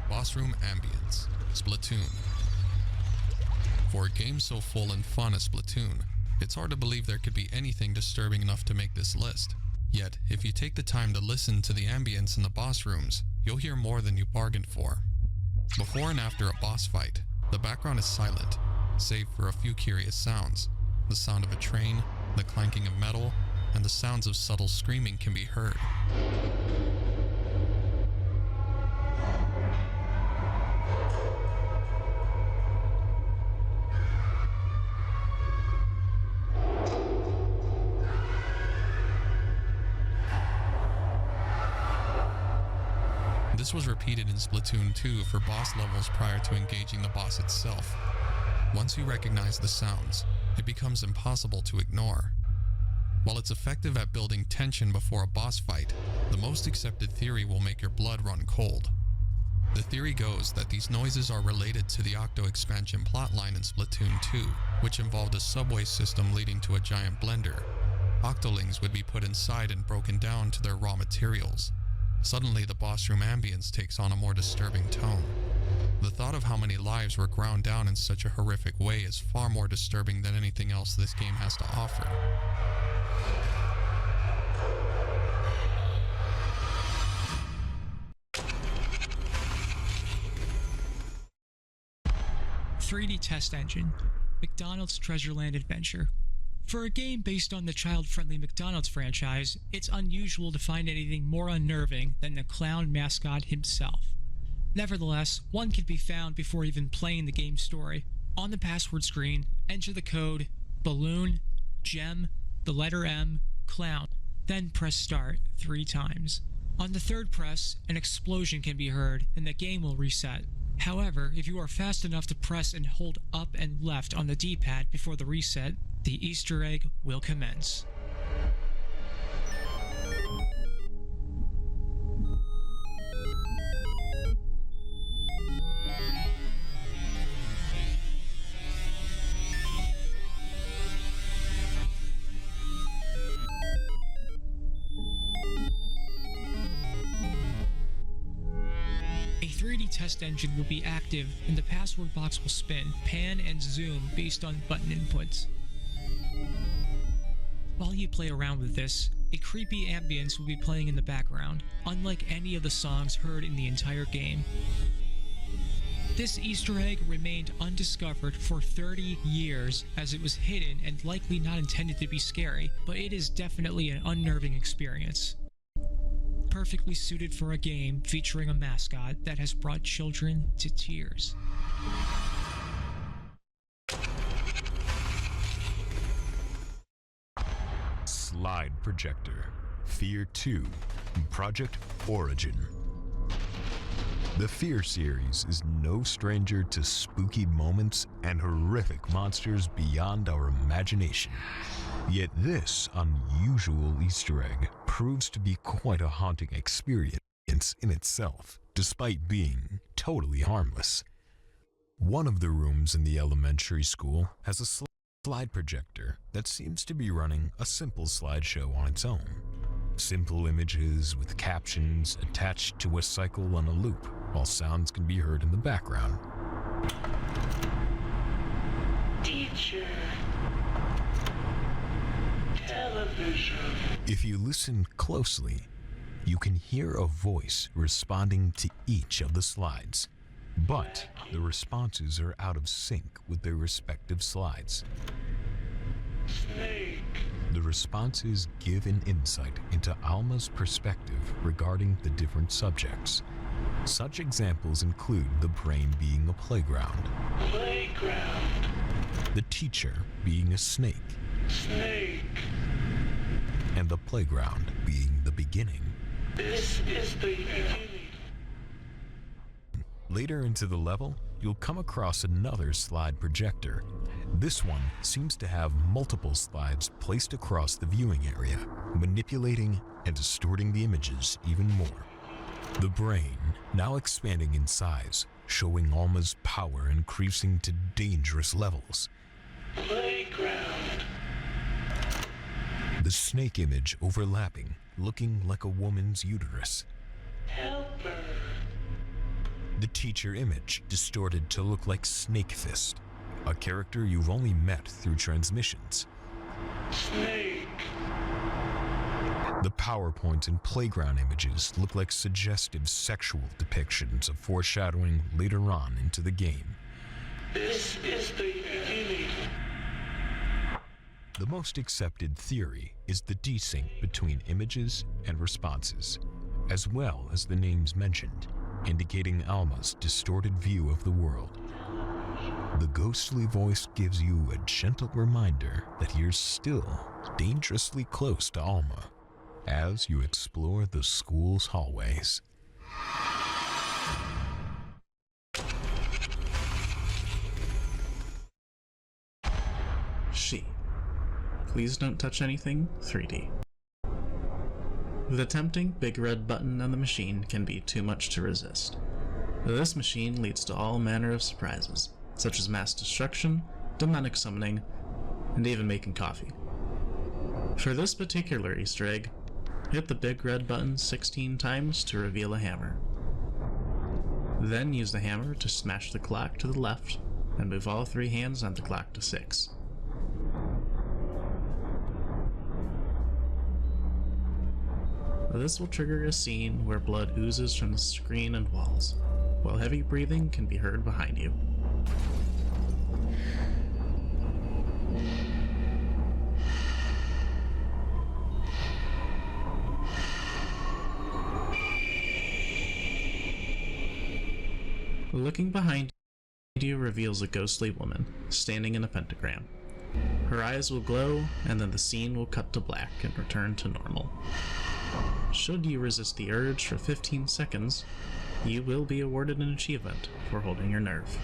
Boss Room Ambience, Splatoon. For a game so full and fun as Splatoon, it's hard to believe there could be anything disturbing enough to make this list. Yet, if you take the time to listen to the ambience in the boss rooms, you'll hear more than you bargained for. Before and after a boss fight, the background is silent, save for a few curious sounds. The sound of a train, the clanking of metal, and the sounds of subtle screaming can be heard. This was repeated in Splatoon 2 for boss levels prior to engaging the boss itself. Once you recognize the sounds, it becomes impossible to ignore. While it's effective at building tension before a boss fight, the most accepted theory will make your blood run cold. The theory goes that these noises are related to the Octo expansion plotline in Splatoon 2, which involved a subway system leading to a giant blender. Octolings would be put inside and broken down to their raw materials. Suddenly, the boss room ambience takes on a more disturbing tone. The thought of how many lives were ground down in such a horrific way is far more disturbing than anything else this game has to offer. .3D Test Engine, McDonald's Treasureland Adventure. For a game based on the child-friendly McDonald's franchise, it's unusual to find anything more unnerving than the clown mascot himself. Nevertheless, one can be found before even playing the game's story. On the password screen, enter the code balloon, gem, the letter M, clown, then press start 3 times. On the third press, an explosion can be heard and the game will reset. However, if you are fast enough to press and hold up and left on the D-pad before the reset, the Easter egg will commence. A 3D test engine will be active and the password box will spin, pan, and zoom based on button inputs. While you play around with this, a creepy ambience will be playing in the background, unlike any of the songs heard in the entire game. This Easter egg remained undiscovered for 30 years as it was hidden and likely not intended to be scary, but it is definitely an unnerving experience. Perfectly suited for a game featuring a mascot that has brought children to tears. Slide Projector, Fear 2, Project Origin. The Fear series is no stranger to spooky moments and horrific monsters beyond our imagination. Yet this unusual Easter egg proves to be quite a haunting experience in itself, despite being totally harmless. One of the rooms in the elementary school has a slide projector that seems to be running a simple slideshow on its own. Simple images with captions attached to a cycle on a loop, while sounds can be heard in the background. Teacher. Television. If you listen closely, you can hear a voice responding to each of the slides, but the responses are out of sync with their respective slides. Snake. The responses give an insight into Alma's perspective regarding the different subjects. Such examples include the brain being a playground, the teacher being a snake, and the playground being the beginning. This is the beginning. Later into the level, you'll come across another slide projector. This one seems to have multiple slides placed across the viewing area, manipulating and distorting the images even more. The brain, now expanding in size, showing Alma's power increasing to dangerous levels. Playground. The snake image overlapping, looking like a woman's uterus. Helper. The teacher image distorted to look like Snake Fist, a character you've only met through transmissions. Snake. The PowerPoint and playground images look like suggestive sexual depictions of foreshadowing later on into the game. This is the beginning. The most accepted theory is the desync between images and responses, as well as the names mentioned, indicating Alma's distorted view of the world. The ghostly voice gives you a gentle reminder that you're still dangerously close to Alma as you explore the school's hallways. She. Please don't touch anything 3D. The tempting big red button on the machine can be too much to resist. This machine leads to all manner of surprises, such as mass destruction, demonic summoning, and even making coffee. For this particular Easter egg, hit the big red button 16 times to reveal a hammer. Then use the hammer to smash the clock to the left and move all 3 hands on the clock to 6. This will trigger a scene where blood oozes from the screen and walls, while heavy breathing can be heard behind you. Looking behind you reveals a ghostly woman standing in a pentagram. Her eyes will glow, and then the scene will cut to black and return to normal. Should you resist the urge for 15 seconds, you will be awarded an achievement for holding your nerve.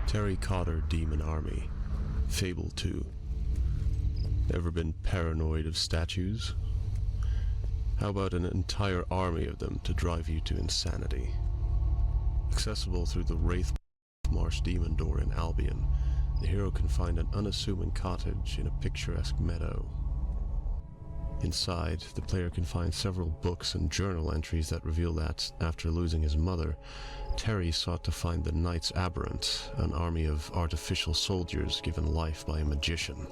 Terry Cotter Demon Army, Fable 2. Ever been paranoid of statues? How about an entire army of them to drive you to insanity? Accessible through the Wraith Marsh Demon Door in Albion, the hero can find an unassuming cottage in a picturesque meadow. Inside, the player can find several books and journal entries that reveal that, after losing his mother, Terry sought to find the Knights Aberrant, an army of artificial soldiers given life by a magician.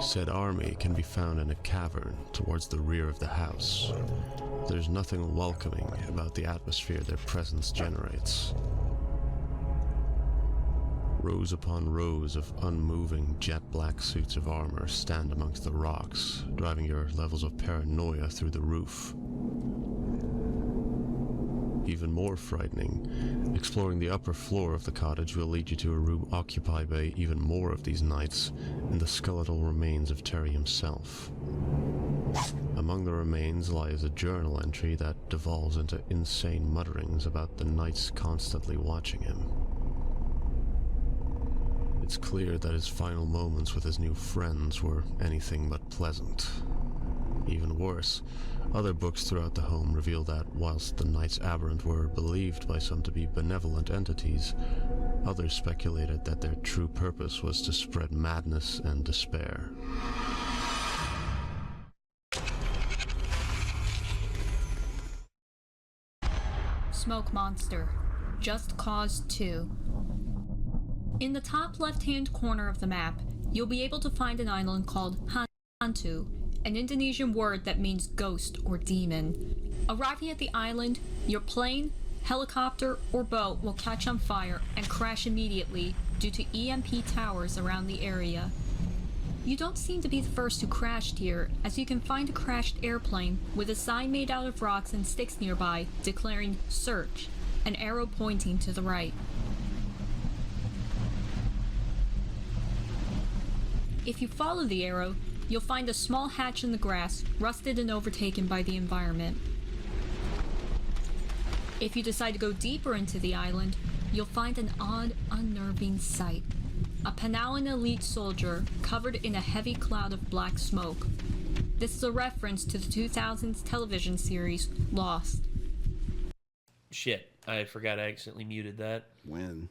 Said army can be found in a cavern towards the rear of the house. There's nothing welcoming about the atmosphere their presence generates. Rows upon rows of unmoving jet-black suits of armor stand amongst the rocks, driving your levels of paranoia through the roof. Even more frightening, exploring the upper floor of the cottage will lead you to a room occupied by even more of these knights and the skeletal remains of Terry himself. Among the remains lies a journal entry that devolves into insane mutterings about the knights constantly watching him. It's clear that his final moments with his new friends were anything but pleasant. Even worse, other books throughout the home reveal that whilst the Knights Aberrant were believed by some to be benevolent entities, others speculated that their true purpose was to spread madness and despair. Smoke Monster. Just Cause 2. In the top left-hand corner of the map, you'll be able to find an island called Hantu, an Indonesian word that means ghost or demon. Arriving at the island, your plane, helicopter, or boat will catch on fire and crash immediately due to EMP towers around the area. You don't seem to be the first who crashed here, as you can find a crashed airplane with a sign made out of rocks and sticks nearby declaring "Search," an arrow pointing to the right. If you follow the arrow, you'll find a small hatch in the grass, rusted and overtaken by the environment. If you decide to go deeper into the island, you'll find an odd, unnerving sight. A Panawan elite soldier covered in a heavy cloud of black smoke. This is a reference to the 2000s television series Lost. Shit, I forgot I accidentally muted that. When?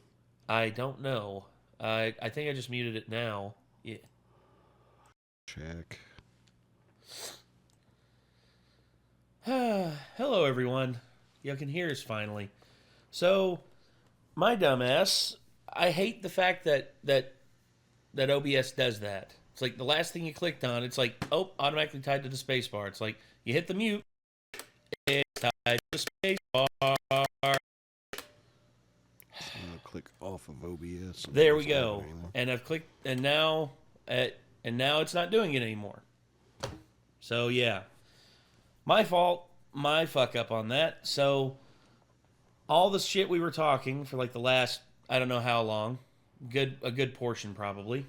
I don't know. I think I just muted it now. Yeah. Check. Hello, everyone. You can hear us finally. So, my dumbass, I hate the fact that OBS does that. It's like the last thing you clicked on, it's like, oh, automatically tied to the spacebar. It's like, you hit the mute, it's tied to the spacebar. Click off of OBS. There we go. And I've clicked, and now it's not doing it anymore. So yeah, my fault, my fuck up on that. So all the shit we were talking for like the last, I don't know how long, a good portion probably.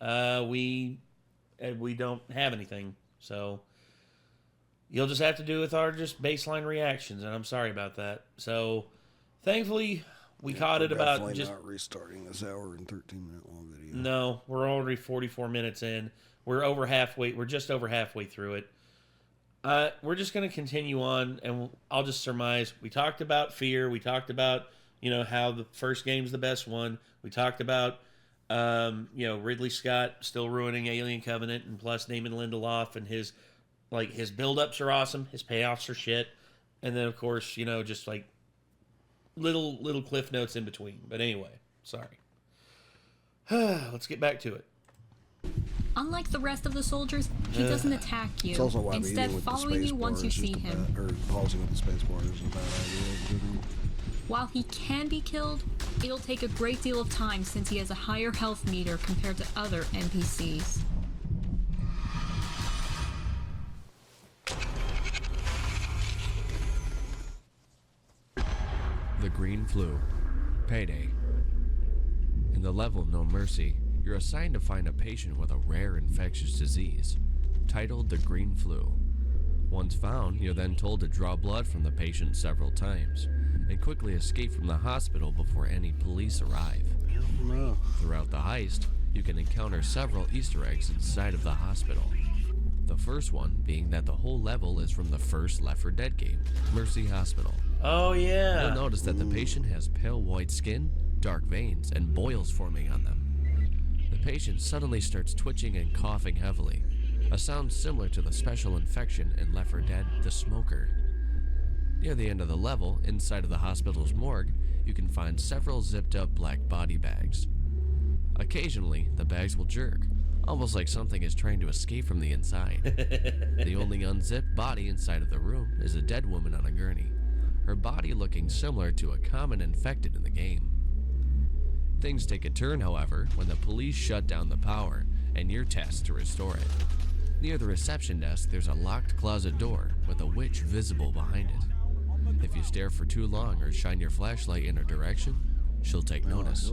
We don't have anything, so you'll just have to do with our just baseline reactions, and I'm sorry about that. So thankfully. We caught it about just not restarting this hour and 13-minute long video. No, we're already 44 minutes in. We're over halfway. We're just over halfway through it. We're just going to continue on, and I'll just surmise. We talked about fear. We talked about how the first game's the best one. We talked about Ridley Scott still ruining Alien Covenant, and plus Damon Lindelof and his build-ups are awesome. His payoffs are shit, and then of course just like. Little cliff notes in between. But anyway, sorry. Let's get back to it. Unlike the rest of the soldiers, he doesn't attack you. It's also why instead following you once you see him. Or pausing with the space bar is a bad idea. While he can be killed, it'll take a great deal of time since he has a higher health meter compared to other NPCs. The Green Flu. Payday. In the level No Mercy, you're assigned to find a patient with a rare infectious disease, titled the Green Flu. Once found, you're then told to draw blood from the patient several times, and quickly escape from the hospital before any police arrive. Throughout the heist, you can encounter several Easter eggs inside of the hospital. The first one being that the whole level is from the first Left 4 Dead game, Mercy Hospital. Oh yeah. You'll notice that the patient has pale white skin, dark veins, and boils forming on them. The patient suddenly starts twitching and coughing heavily, a sound similar to the special infection in Left 4 Dead, the Smoker. Near the end of the level, inside of the hospital's morgue, you can find several zipped up black body bags. Occasionally, the bags will jerk, almost like something is trying to escape from the inside. The only unzipped body inside of the room is a dead woman on a gurney, her body looking similar to a common infected in the game. Things take a turn, however, when the police shut down the power and you're tasked to restore it. Near the reception desk, there's a locked closet door with a witch visible behind it. If you stare for too long or shine your flashlight in her direction, she'll take notice.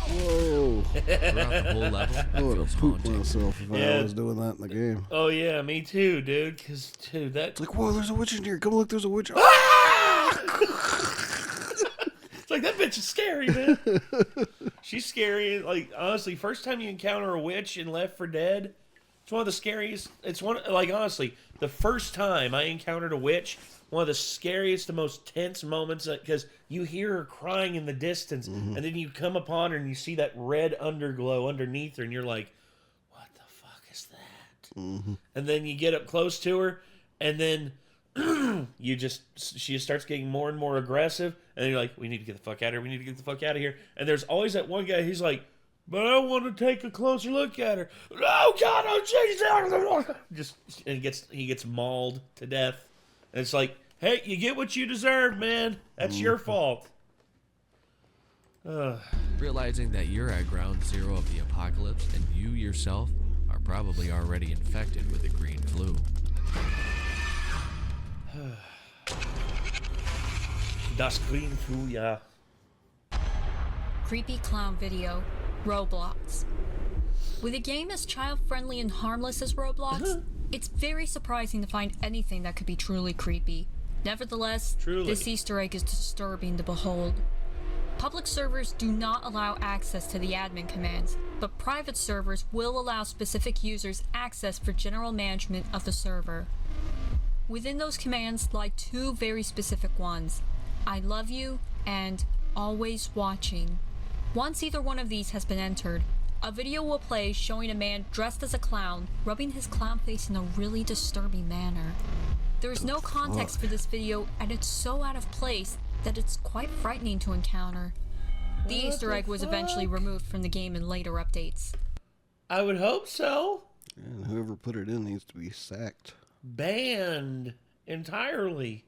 Whoa. Throughout the whole level, I would have pooped haunting. myself if I was doing that in the game. Oh yeah, me too, dude. Because dude, that It's like, whoa, there's a witch in here. Come look, there's a witch. it's like that bitch is scary, man. She's scary. Like honestly, first time you encounter a witch in Left 4 Dead, it's one of the scariest. It's one like honestly, the first time I encountered a witch, one of the scariest, the most tense moments because you hear her crying in the distance, and then you come upon her and you see that red underglow underneath her, and you're like, "What the fuck is that?" And then you get up close to her, and then she starts getting more and more aggressive, and then you're like, "We need to get the fuck out of here. We need to get the fuck out of here." And there's always that one guy. He's like, "But I want to take a closer look at her." Oh God! Oh Jesus! Just and he gets mauled to death. And it's like, hey, you get what you deserve, man. That's your fault. Realizing that you're at ground zero of the apocalypse and you yourself are probably already infected with the green flu. Das green flu, yeah. Creepy clown video, Roblox. With a game as child-friendly and harmless as Roblox, it's very surprising to find anything that could be truly creepy. Nevertheless, this Easter egg is disturbing to behold. Public servers do not allow access to the admin commands, but private servers will allow specific users access for general management of the server. Within those commands lie two very specific ones: I love you and always watching. Once either one of these has been entered, a video will play showing a man dressed as a clown, rubbing his clown face in a really disturbing manner. There is no context for this video, and it's so out of place that it's quite frightening to encounter. The Easter egg was eventually removed from the game in later updates. I would hope so. And whoever put it in needs to be sacked. Banned entirely.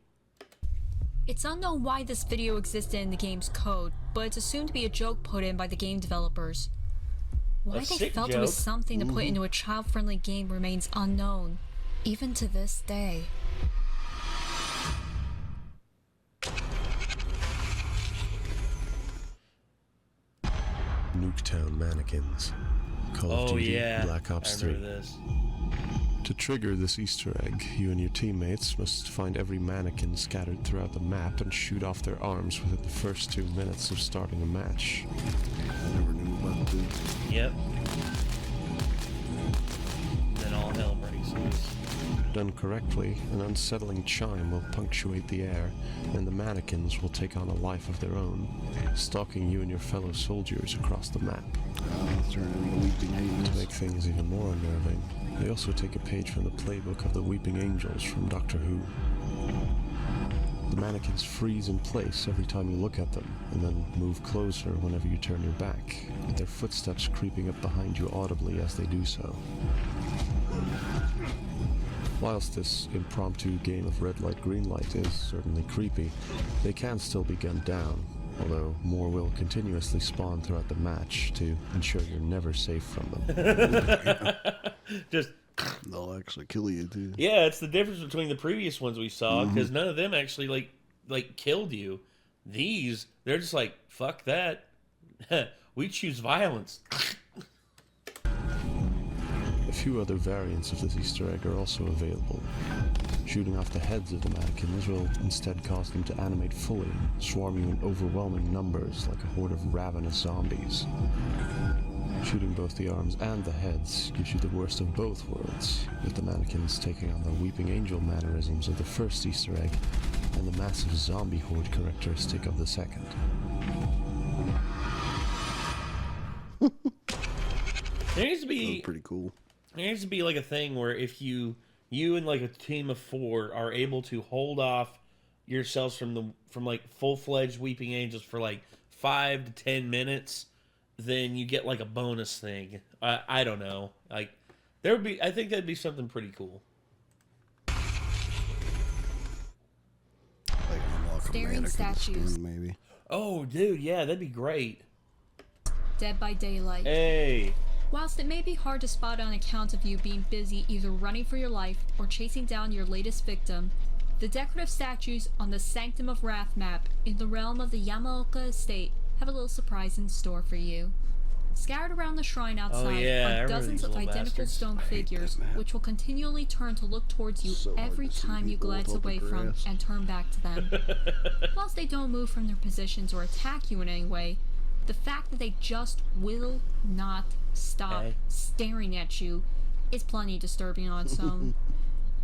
It's unknown why this video existed in the game's code, but it's assumed to be a joke put in by the game developers. Why they felt it was something to put into a child-friendly game remains unknown, even to this day. Nuketown mannequins. Call of Duty Black Ops 3. This. To trigger this Easter egg, you and your teammates must find every mannequin scattered throughout the map and shoot off their arms within the first 2 minutes of starting a match. I never knew about this. Yep. Then all hell breaks loose. Done correctly, an unsettling chime will punctuate the air, and the mannequins will take on a life of their own, stalking you and your fellow soldiers across the map. Turn into Weeping Angels. To make things even more unnerving, they also take a page from the playbook of the Weeping Angels from Doctor Who. The mannequins freeze in place every time you look at them, and then move closer whenever you turn your back, with their footsteps creeping up behind you audibly as they do so. Whilst this impromptu game of red light, green light is certainly creepy, they can still be gunned down, although more will continuously spawn throughout the match to ensure you're never safe from them. Just they'll actually kill you too. Yeah, it's the difference between the previous ones we saw, because none of them actually like killed you. These, they're just like, fuck that. We choose violence. A few other variants of this Easter egg are also available. Shooting off the heads of the mannequins will instead cause them to animate fully, swarm you in overwhelming numbers like a horde of ravenous zombies. Shooting both the arms and the heads gives you the worst of both worlds, with the mannequins taking on the Weeping Angel mannerisms of the first Easter egg and the massive zombie horde characteristic of the second. There needs to be pretty cool. There needs to be like a thing where if you and like a team of 4 are able to hold off yourselves from like full-fledged Weeping Angels for like 5 to 10 minutes, then you get like a bonus thing. I don't know. Like there would be. I think that'd be something pretty cool. Like unlock a Staring mannequin statues. skin, maybe. Oh, dude, yeah, that'd be great. Dead by Daylight. Hey. Whilst it may be hard to spot on account of you being busy either running for your life or chasing down your latest victim, the decorative statues on the Sanctum of Wrath map in the realm of the Yamaoka estate have a little surprise in store for you. Scattered around the shrine outside are dozens of identical stone figures, which will continually turn to look towards you every time you glance away from and turn back to them. Whilst they don't move from their positions or attack you in any way, the fact that they just will not stop staring at you is plenty disturbing on its own.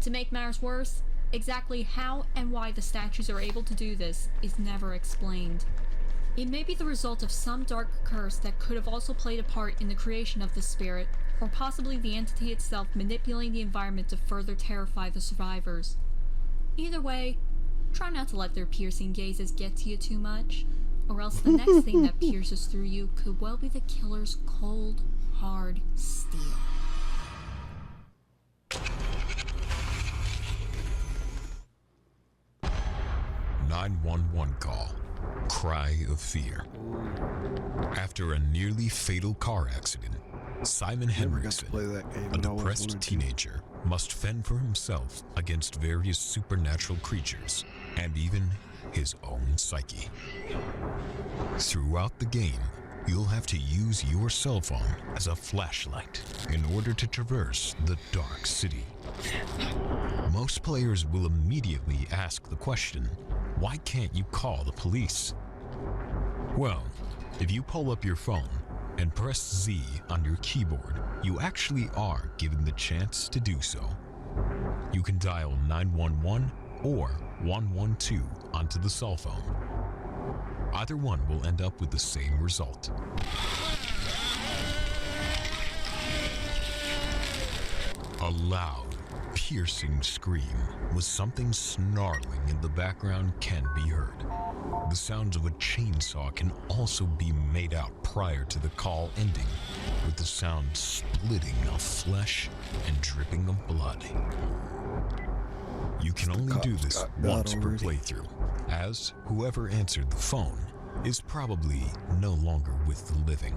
To make matters worse, exactly how and why the statues are able to do this is never explained. It may be the result of some dark curse that could have also played a part in the creation of the spirit, or possibly the entity itself manipulating the environment to further terrify the survivors. Either way, try not to let their piercing gazes get to you too much, or else the next thing that pierces through you could well be the killer's cold, hard steel. "911 call. Cry of fear. After a nearly fatal car accident, Simon Henriksen, a depressed teenager, must fend for himself against various supernatural creatures and even his own psyche. Throughout the game, you'll have to use your cell phone as a flashlight in order to traverse the dark city. Most players will immediately ask the question, why can't you call the police? Well, if you pull up your phone and press Z on your keyboard, you actually are given the chance to do so. You can dial 911 or 112 onto the cell phone. Either one will end up with the same result. A loud, piercing scream with something snarling in the background can be heard. The sounds of a chainsaw can also be made out prior to the call ending, with the sound splitting of flesh and dripping of blood. You can only do this once per playthrough, as whoever answered the phone is probably no longer with the living.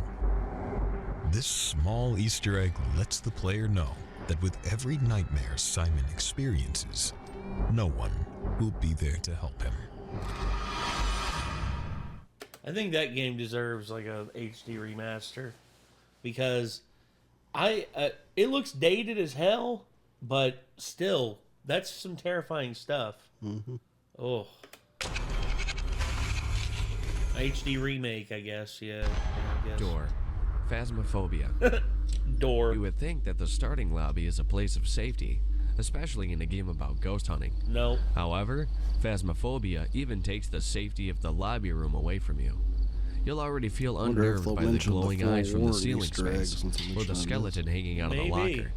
This small Easter egg lets the player know that with every nightmare Simon experiences, no one will be there to help him. I think that game deserves like a HD remaster because it looks dated as hell, but still, that's some terrifying stuff. Mm-hmm. Oh. HD remake, I guess, yeah. I guess. Door. Phasmophobia. Door. You would think that the starting lobby is a place of safety, especially in a game about ghost hunting. No. However, Phasmophobia even takes the safety of the lobby room away from you. You'll already feel unnerved by the glowing eyes from the ceiling space, or the skeleton hanging out of the locker.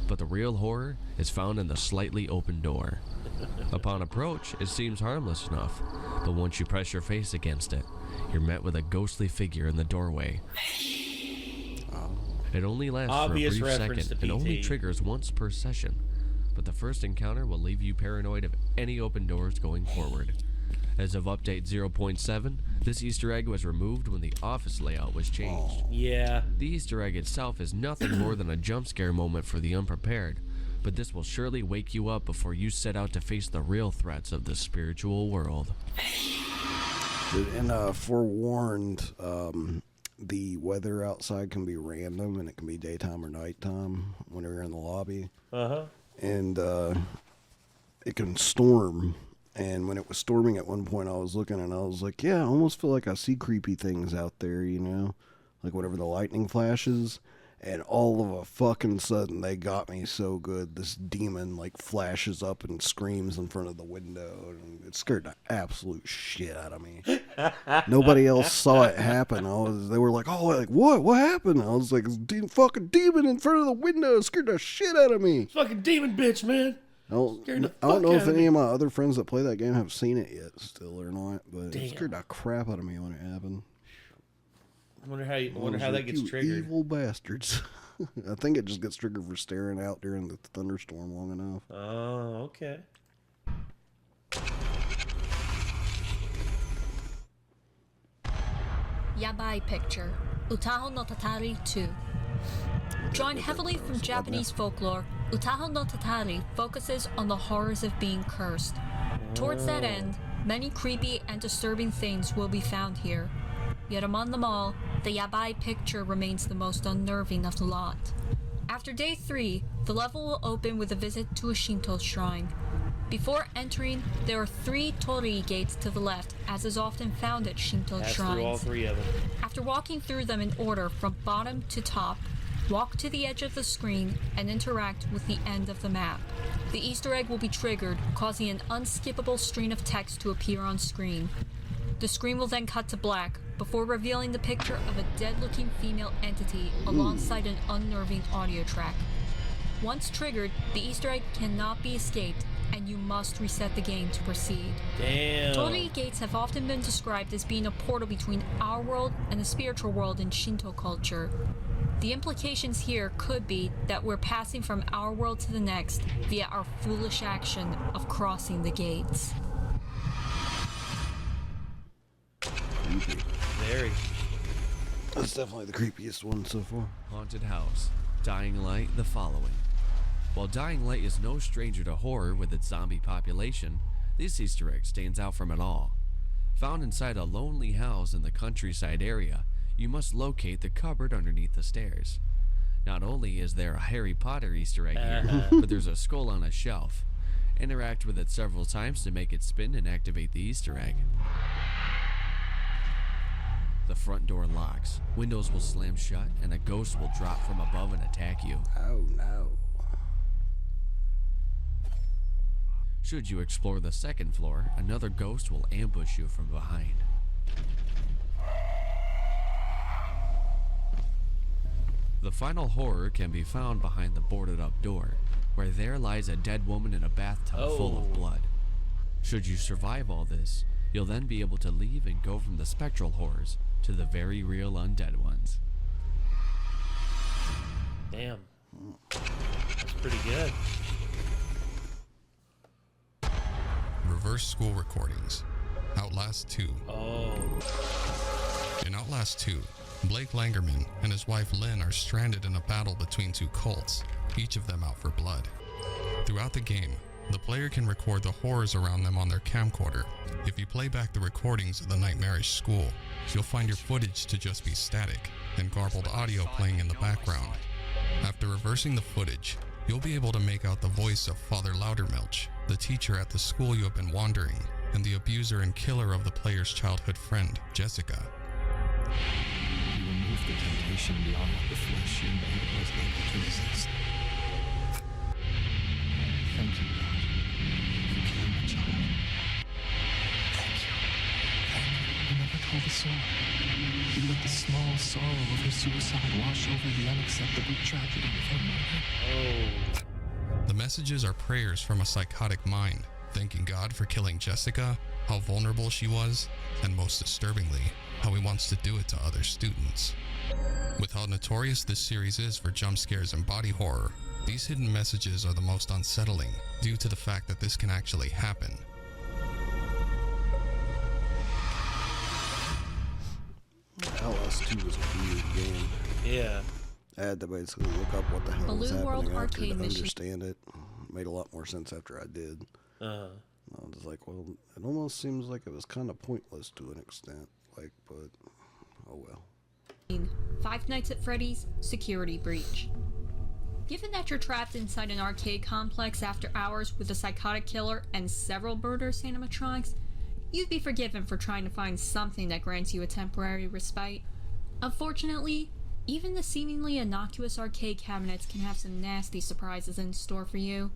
But the real horror is found in the slightly open door. Upon approach, it seems harmless enough, but once you press your face against it, you're met with a ghostly figure in the doorway. It only lasts Obvious for a brief reference second to and only PT. triggers once per session, but the first encounter will leave you paranoid of any open doors going forward. As of update 0.7, this Easter egg was removed when the office layout was changed. Yeah. The Easter egg itself is nothing more than a jump scare moment for the unprepared, but this will surely wake you up before you set out to face the real threats of the spiritual world. And forewarned, the weather outside can be random, and it can be daytime or nighttime when you're in the lobby. Uh-huh. And it can storm. And when it was storming at one point, I was looking and I was like, yeah, I almost feel like I see creepy things out there, you know? Like whenever the lightning flashes. And all of a fucking sudden, they got me so good. This demon, like, flashes up and screams in front of the window. And it scared the absolute shit out of me. Nobody else saw it happen. They were like, oh, like, what? What happened? I was like, fucking demon in front of the window. It scared the shit out of me. Fucking demon bitch, man. I don't know if any of my other friends that play that game have seen it yet still or not, but it scared the crap out of me when it happened. I wonder how that gets triggered. Evil bastards. I think it just gets triggered for staring out during the thunderstorm long enough. Oh, okay. Yabai Picture, Utaho no Tatari 2. Drawing heavily from Japanese folklore, Utaho no Tatari focuses on the horrors of being cursed. Towards that end, many creepy and disturbing things will be found here. Yet among them all, the Yabai Picture remains the most unnerving of the lot. After day 3, the level will open with a visit to a Shinto shrine. Before entering, there are 3 torii gates to the left, as is often found at Shinto shrines. Through all 3 of them. After walking through them in order from bottom to top, walk to the edge of the screen and interact with the end of the map. The Easter egg will be triggered, causing an unskippable string of text to appear on screen. The screen will then cut to black, before revealing the picture of a dead-looking female entity alongside an unnerving audio track. Once triggered, the Easter egg cannot be escaped, and you must reset the game to proceed. Damn. Torii gates have often been described as being a portal between our world and the spiritual world in Shinto culture. The implications here could be that we're passing from our world to the next via our foolish action of crossing the gates. Very. That's definitely the creepiest one so far. Haunted House, Dying Light the following. While Dying Light is no stranger to horror with its zombie population, this Easter egg stands out from it all. Found inside a lonely house in the countryside area, you must locate the cupboard underneath the stairs. Not only is there a Harry Potter Easter egg here, but there's a skull on a shelf. Interact with it several times to make it spin and activate the Easter egg. The front door locks, windows will slam shut, and a ghost will drop from above and attack you. Oh no. Should you explore the second floor, another ghost will ambush you from behind. The final horror can be found behind the boarded up door, where there lies a dead woman in a bathtub full of blood. Should you survive all this, you'll then be able to leave and go from the spectral horrors to the very real undead ones. Damn. That's pretty good. Reverse school recordings. Outlast 2. Oh. In Outlast 2, Blake Langerman and his wife Lynn are stranded in a battle between 2 cults, each of them out for blood. Throughout the game, the player can record the horrors around them on their camcorder. If you play back the recordings of the nightmarish school, you'll find your footage to just be static and garbled audio playing in the background. After reversing the footage, you'll be able to make out the voice of Father Loudermilch, the teacher at the school you have been wandering, and the abuser and killer of the player's childhood friend, Jessica. You remove the temptation beyond what the flesh you made was able to resist. Thank you, God, for killing my child. Thank you. Thank you. You never told us so. You let the small sorrow of her suicide wash over the unacceptable tragedy of her murder. The messages are prayers from a psychotic mind, thanking God for killing Jessica, how vulnerable she was, and most disturbingly, how he wants to do it to other students. With how notorious this series is for jump scares and body horror, these hidden messages are the most unsettling due to the fact that this can actually happen. Outlast 2 was a weird game. Yeah. I had to basically look up what the hell was Balloon World happening after to arcade mission. understand it. Made a lot more sense after I did. Uh-huh. I was like, well, it almost seems like it was kind of pointless to an extent. Like, but, oh well. Five Nights at Freddy's Security Breach. Given that you're trapped inside an arcade complex after hours with a psychotic killer and several murderous animatronics, you'd be forgiven for trying to find something that grants you a temporary respite. Unfortunately, even the seemingly innocuous arcade cabinets can have some nasty surprises in store for you.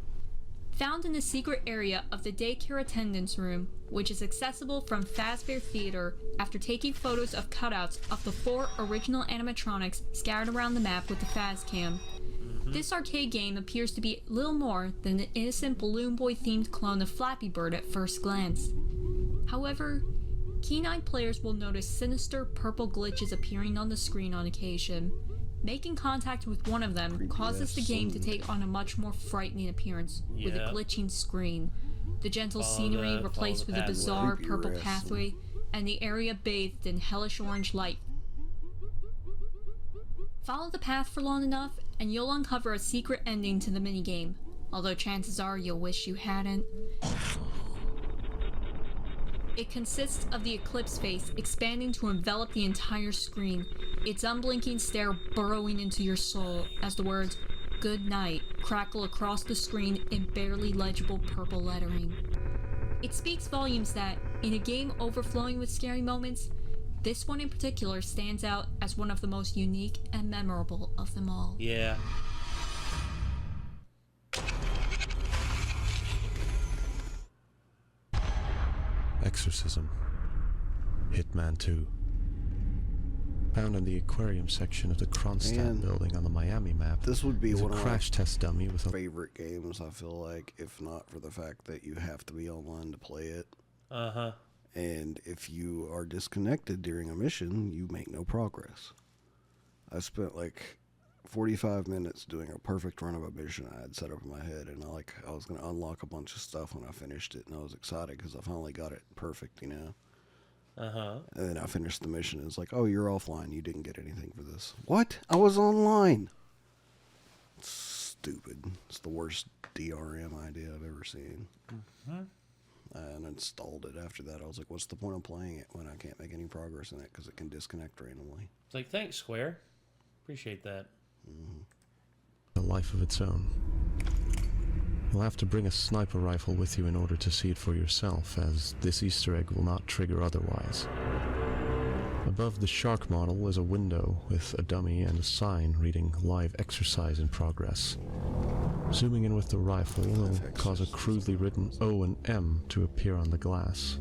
Found in the secret area of the daycare attendance room, which is accessible from Fazbear Theater after taking photos of cutouts of the 4 original animatronics scattered around the map with the Fazcam. This arcade game appears to be little more than an innocent Balloon Boy themed clone of Flappy Bird at first glance. However, keen-eyed players will notice sinister purple glitches appearing on the screen on occasion. Making contact with one of them causes the game to take on a much more frightening appearance with a glitching screen, the gentle scenery replaced with a bizarre purple pathway, and the area bathed in hellish orange light. Follow the path for long enough, and you'll uncover a secret ending to the minigame, although chances are you'll wish you hadn't. It consists of the eclipse face expanding to envelop the entire screen, its unblinking stare burrowing into your soul as the words "Good night" crackle across the screen in barely legible purple lettering. It speaks volumes that, in a game overflowing with scary moments, this one in particular stands out as one of the most unique and memorable of them all. Yeah. Exorcism. Hitman 2. Found in the aquarium section of the Kronstadt building on the Miami map. This would be one a of crash test dummy with my favorite games, I feel like, if not for the fact that you have to be online to play it. Uh-huh. And if you are disconnected during a mission, you make no progress. I spent like 45 minutes doing a perfect run of a mission I had set up in my head, and I was going to unlock a bunch of stuff when I finished it, and I was excited because I finally got it perfect, you know? Uh-huh. And then I finished the mission, and it's like, oh, you're offline, you didn't get anything for this. What? I was online! It's stupid. It's the worst DRM idea I've ever seen. Mm-hmm. And installed it after that. I was like, what's the point of playing it when I can't make any progress in it because it can disconnect randomly? It's like, thanks, Square. Appreciate that. A life of its own. You'll have to bring a sniper rifle with you in order to see it for yourself, as this Easter egg will not trigger otherwise. Above the shark model is a window with a dummy and a sign reading "Live Exercise in Progress." Zooming in with the rifle will cause a crudely written O and M to appear on the glass.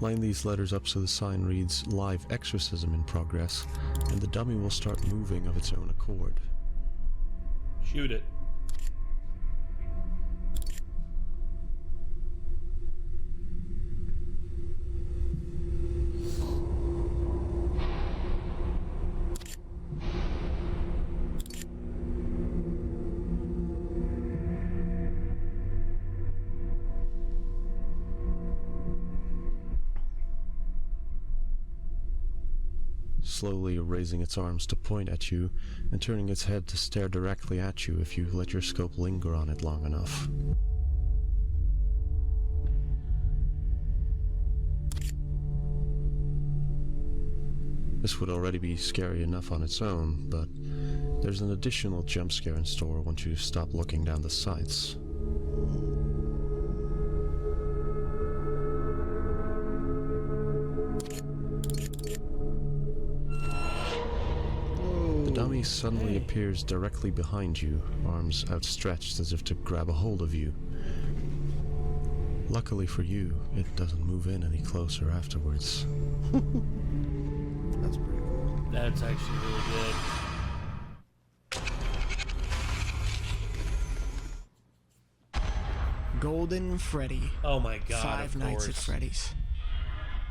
Line these letters up so the sign reads "Live Exorcism in Progress," and the dummy will start moving of its own accord. Shoot it. Slowly raising its arms to point at you, and turning its head to stare directly at you if you let your scope linger on it long enough. This would already be scary enough on its own, but there's an additional jump scare in store once you stop looking down the sights. The dummy suddenly appears directly behind you, arms outstretched as if to grab a hold of you. Luckily for you, it doesn't move in any closer afterwards. That's pretty cool. That's actually really good. Golden Freddy. Oh my god, Five Nights at Freddy's.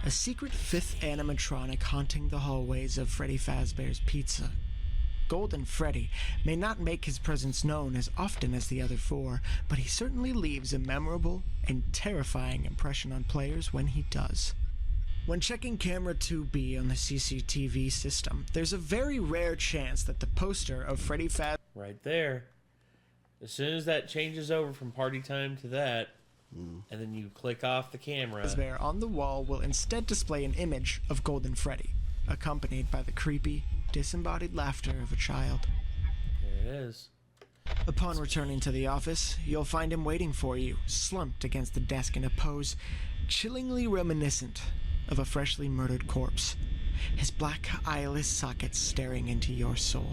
A secret fifth animatronic haunting the hallways of Freddy Fazbear's Pizza. Golden Freddy may not make his presence known as often as the other four, but he certainly leaves a memorable and terrifying impression on players when he does. When checking camera 2B on the CCTV system, there's a very rare chance that the poster of Freddy Fazbear... Right there. As soon as that changes over from party time to that, and then you click off the camera... Fazbear on the wall will instead display an image of Golden Freddy, accompanied by the creepy, disembodied laughter of a child. There it is. Upon returning to the office, you'll find him waiting for you, slumped against the desk in a pose chillingly reminiscent of a freshly murdered corpse, his black eyeless sockets staring into your soul.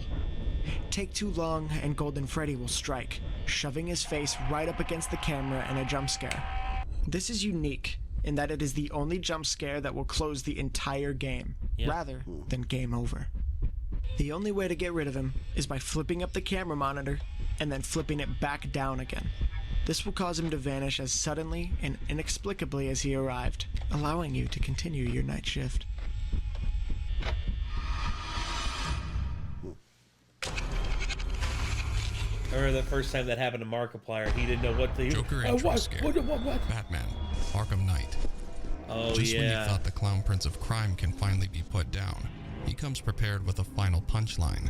Take too long and Golden Freddy will strike, shoving his face right up against the camera in a jump scare. This is unique in that it is the only jump scare that will close the entire game, rather than game over. The only way to get rid of him is by flipping up the camera monitor and then flipping it back down again. This will cause him to vanish as suddenly and inexplicably as he arrived, allowing you to continue your night shift. I remember the first time that happened to Markiplier. He didn't know what to... Joker intro scare. What? Batman, Arkham Knight. Oh, Just yeah. when you thought the Clown Prince of Crime can finally be put down, he comes prepared with a final punchline.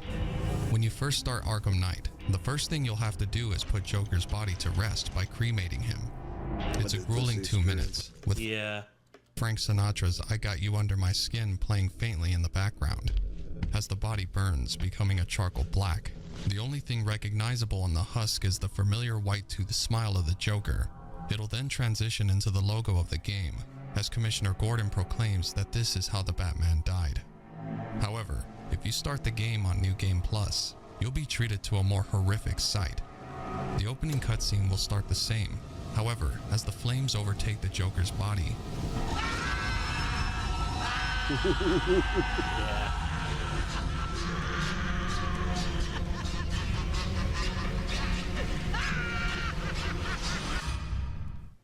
When you first start Arkham Knight, the first thing you'll have to do is put Joker's body to rest by cremating him. It's a grueling 2 minutes, with Frank Sinatra's I Got You Under My Skin playing faintly in the background. As the body burns, becoming a charcoal black, the only thing recognizable on the husk is the familiar white-toothed smile of the Joker. It'll then transition into the logo of the game, as Commissioner Gordon proclaims that this is how the Batman died. However, if you start the game on New Game Plus, you'll be treated to a more horrific sight. The opening cutscene will start the same. However, as the flames overtake the Joker's body,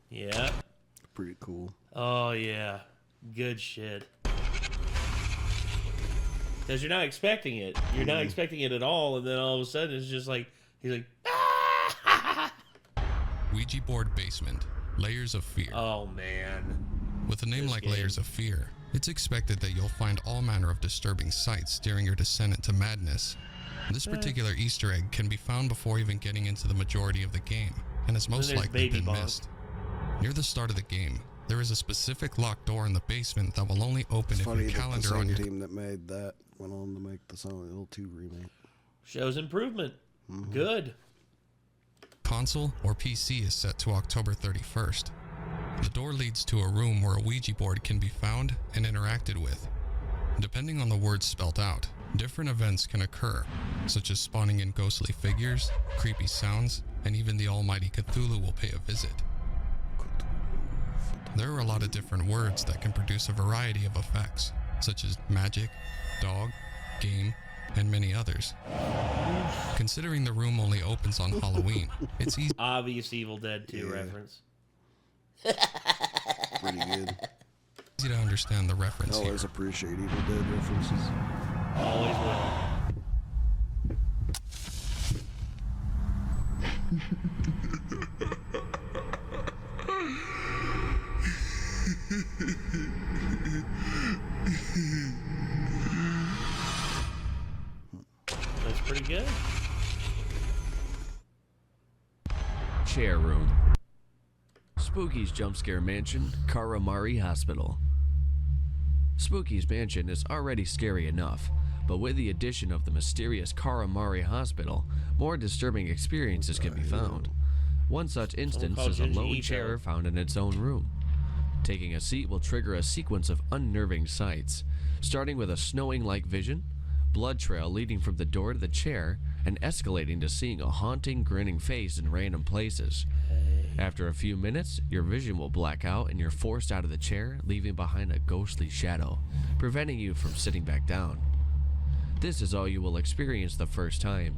Yeah. Pretty cool. Oh, yeah. Good shit. Because you're not expecting it. You're not expecting it at all, and then all of a sudden it's just like, he's like, Ouija board basement, Layers of Fear. oh, man. With a name like Layers of Fear, it's expected that you'll find all manner of disturbing sights during your descent into madness. This particular Easter egg can be found before even getting into the majority of the game, and has most likely been missed. Near the start of the game, there is a specific locked door in the basement that will only open if your calendar on your team that made that went on to make the Silent Hill 2 remake. Shows improvement. Good. console or PC is set to October 31st. The door leads to a room where a Ouija board can be found and interacted with. Depending on the words spelt out, different events can occur, such as spawning in ghostly figures, creepy sounds, and even the almighty Cthulhu will pay a visit. There are a lot of different words that can produce a variety of effects, such as magic, dog, game, and many others. Considering the room only opens on Halloween, it's easy. Obvious Evil Dead 2 reference. Pretty good. Easy to understand the reference I always here. appreciate Evil Dead references. Always will. That's pretty good. Chair room. Spooky's jump scare mansion, Karamari Hospital. Spooky's mansion is already scary enough, but with the addition of the mysterious Karamari Hospital, more disturbing experiences can be found. One such instance is a lone chair found in its own room. Taking a seat will trigger a sequence of unnerving sights, starting with a snowing-like vision, blood trail leading from the door to the chair, and escalating to seeing a haunting, grinning face in random places. After a few minutes, your vision will black out and you're forced out of the chair, leaving behind a ghostly shadow, preventing you from sitting back down. This is all you will experience the first time.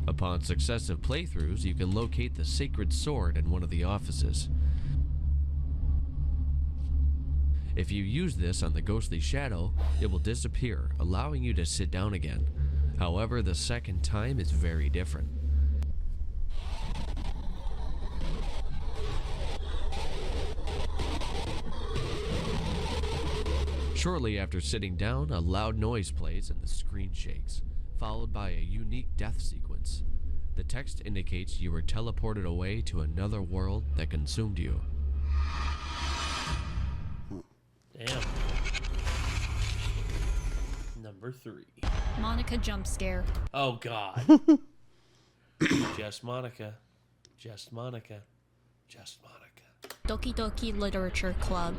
Upon successive playthroughs, you can locate the sacred sword in one of the offices. If you use this on the ghostly shadow, it will disappear, allowing you to sit down again. However, the second time is very different. Shortly after sitting down, a loud noise plays and the screen shakes, followed by a unique death sequence. The text indicates you were teleported away to another world that consumed you. Damn. Number 3. Monica jump scare. Oh, God. Just Monica. Just Monica. Just Monica. Doki Doki Literature Club.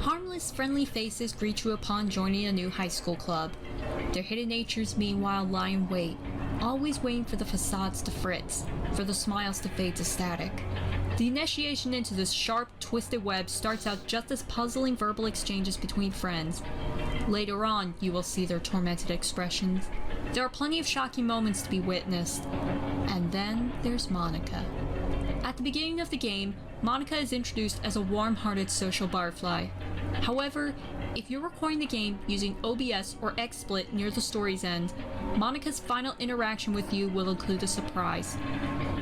Harmless, friendly faces greet you upon joining a new high school club. Their hidden natures meanwhile lie in wait, always waiting for the facades to fritz, for the smiles to fade to static. The initiation into this sharp, twisted web starts out just as puzzling verbal exchanges between friends. Later on, you will see their tormented expressions. There are plenty of shocking moments to be witnessed. And then there's Monica. At the beginning of the game, Monica is introduced as a warm-hearted social barfly. However, if you're recording the game using OBS or XSplit near the story's end, Monica's final interaction with you will include a surprise.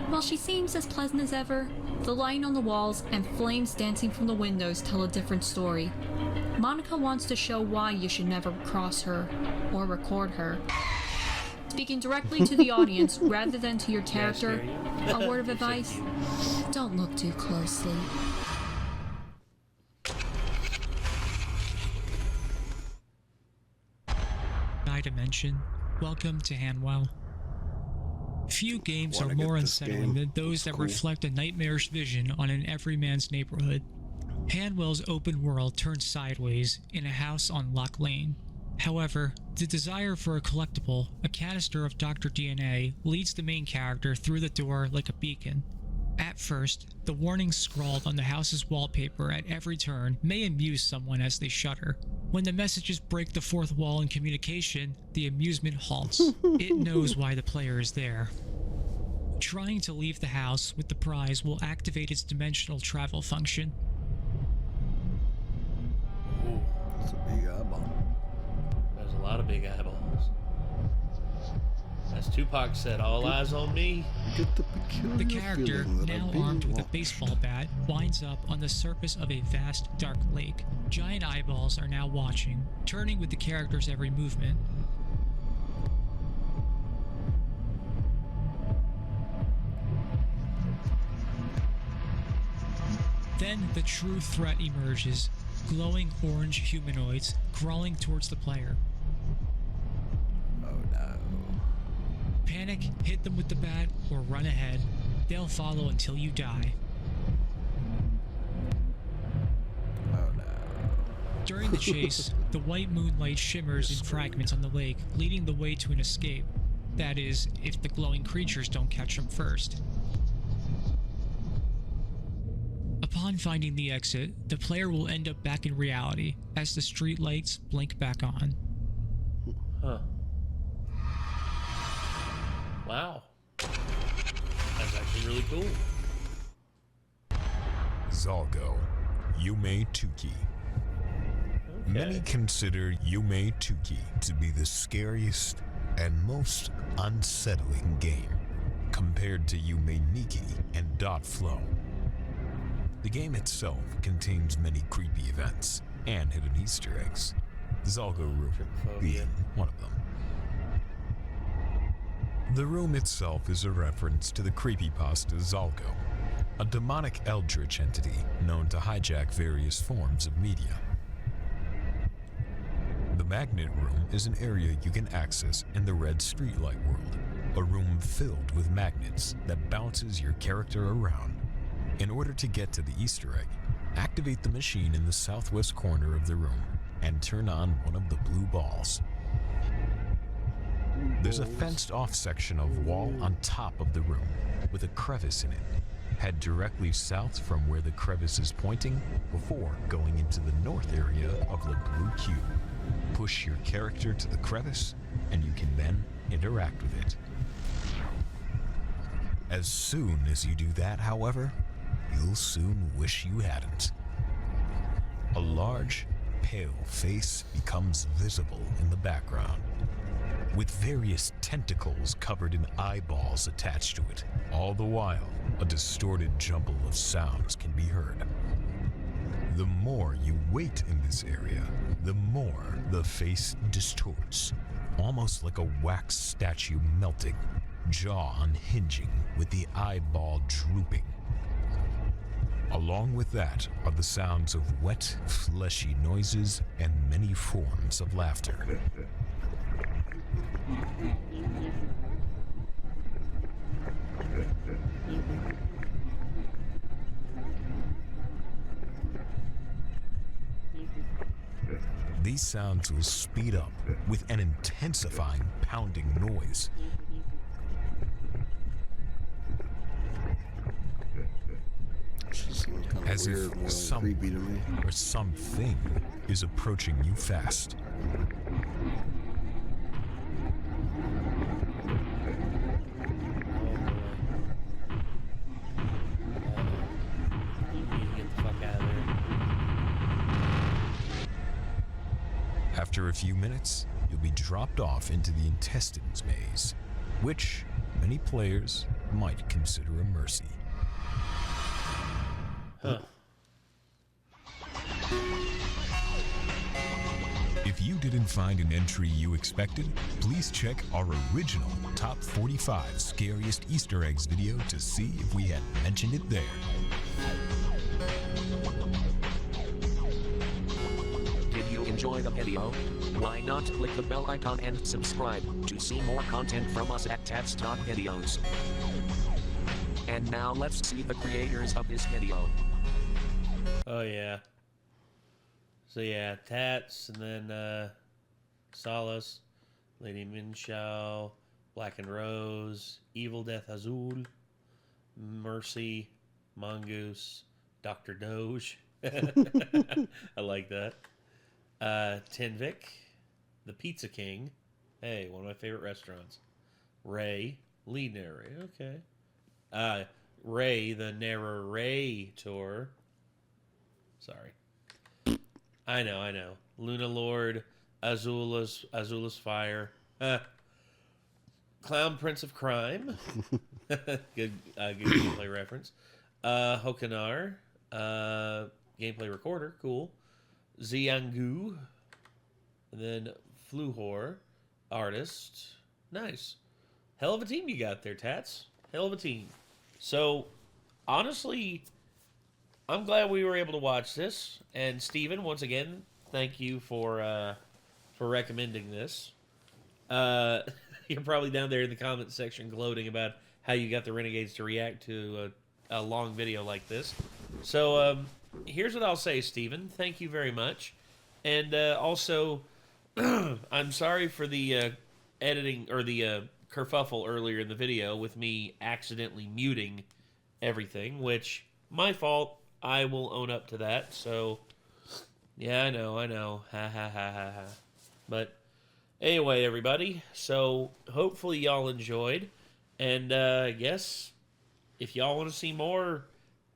While she seems as pleasant as ever, the lighting on the walls and flames dancing from the windows tell a different story. Monica wants to show why you should never cross her or record her. Speaking directly to the audience rather than to your character, a word of advice: don't look too closely. Dimension, welcome to Hanwell. Few games are more unsettling than those that reflect a nightmarish vision on an everyman's neighborhood. Hanwell's open world turns sideways in a house on Lock Lane. However, the desire for a collectible, a canister of Dr. DNA, leads the main character through the door like a beacon. At first, the warnings scrawled on the house's wallpaper at every turn may amuse someone as they shudder. When the messages break the fourth wall in communication, the amusement halts. It knows why the player is there. Trying to leave the house with the prize will activate its dimensional travel function. Ooh, that's a big eyeball. There's a lot of big eyeballs. As Tupac said, all eyes on me. The character, now armed with a baseball bat, winds up on the surface of a vast, dark lake. Giant eyeballs are now watching, turning with the character's every movement. Then the true threat emerges, glowing orange humanoids crawling towards the player. Oh no. Panic, hit them with the bat, or run ahead. They'll follow until you die. Oh no. During the chase, the white moonlight shimmers in fragments on the lake, leading the way to an escape. That is, if the glowing creatures don't catch them first. Upon finding the exit, the player will end up back in reality, as the street lights blink back on. Huh. Wow. That's actually really cool. Zalgo, Yume Tuki. Okay. Many consider Yume Tuki to be the scariest and most unsettling game, compared to Yume Nikki and Dot Flow. The game itself contains many creepy events and hidden Easter eggs, Zalgo Room being one of them. The room itself is a reference to the creepypasta Zalgo, a demonic eldritch entity known to hijack various forms of media. The Magnet Room is an area you can access in the Red Streetlight world, a room filled with magnets that bounces your character around. In order to get to the Easter egg, activate the machine in the southwest corner of the room and turn on one of the blue balls. There's a fenced-off section of wall on top of the room with a crevice in it. Head directly south from where the crevice is pointing before going into the north area of the blue cube. Push your character to the crevice and you can then interact with it. As soon as you do that, however, you'll soon wish you hadn't. A large, pale face becomes visible in the background, with various tentacles covered in eyeballs attached to it. All the while, a distorted jumble of sounds can be heard. The more you wait in this area, the more the face distorts, almost like a wax statue melting, jaw unhinging with the eyeball drooping. Along with that are the sounds of wet, fleshy noises and many forms of laughter. These sounds will speed up with an intensifying pounding noise. As if someone or something is approaching you fast. After a few minutes, you'll be dropped off into the intestines maze, which many players might consider a mercy. Huh. If you didn't find an entry you expected, please check our original Top 45 Scariest Easter Eggs video to see if we had mentioned it there. Did you enjoy the video? Why not click the bell icon and subscribe to see more content from us at Tats Talk Videos. And now let's see the creators of this video. Oh, yeah. So, yeah, Tats, and then Solace, Lady Minshao, Black and Rose, Evil Death Azul, Mercy, Mongoose, Dr. Doge. I like that. Tinvik, The Pizza King. Hey, one of my favorite restaurants. Ray, lead narrator. Okay. Ray, the narrator. Sorry. I know. Luna Lord, Azula's Fire. Clown Prince of Crime. Good gameplay reference. Hokanar. Gameplay recorder. Cool. Xiangu. And then Fluhor. Artist. Nice. Hell of a team you got there, Tats. Hell of a team. So, honestly, I'm glad we were able to watch this. And Steven, once again, thank you for recommending this. You're probably down there in the comment section gloating about how you got the Renegades to react to a long video like this. So here's what I'll say, Steven. Thank you very much. And also, I'm sorry for the editing or the kerfuffle earlier in the video with me accidentally muting everything, which, my fault. I will own up to that. So, yeah, I know. Ha, ha, ha, ha, ha. But, anyway, everybody. So, hopefully y'all enjoyed. And, I guess, if y'all want to see more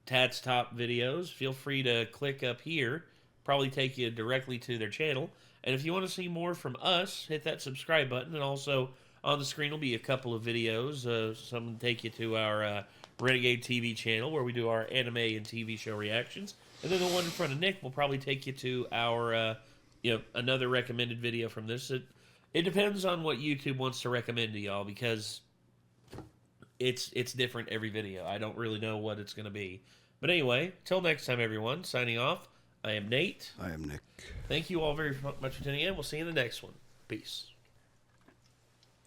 Tats Top videos, feel free to click up here. Probably take you directly to their channel. And if you want to see more from us, hit that subscribe button. And also, on the screen will be a couple of videos. Some will take you to our Renegade TV channel where we do our anime and TV show reactions. And then the one in front of Nick will probably take you to our, another recommended video from this. It depends on what YouTube wants to recommend to y'all because it's different every video. I don't really know what it's going to be. But anyway, till next time, everyone. Signing off. I am Nate. I am Nick. Thank you all very much for tuning in. We'll see you in the next one. Peace.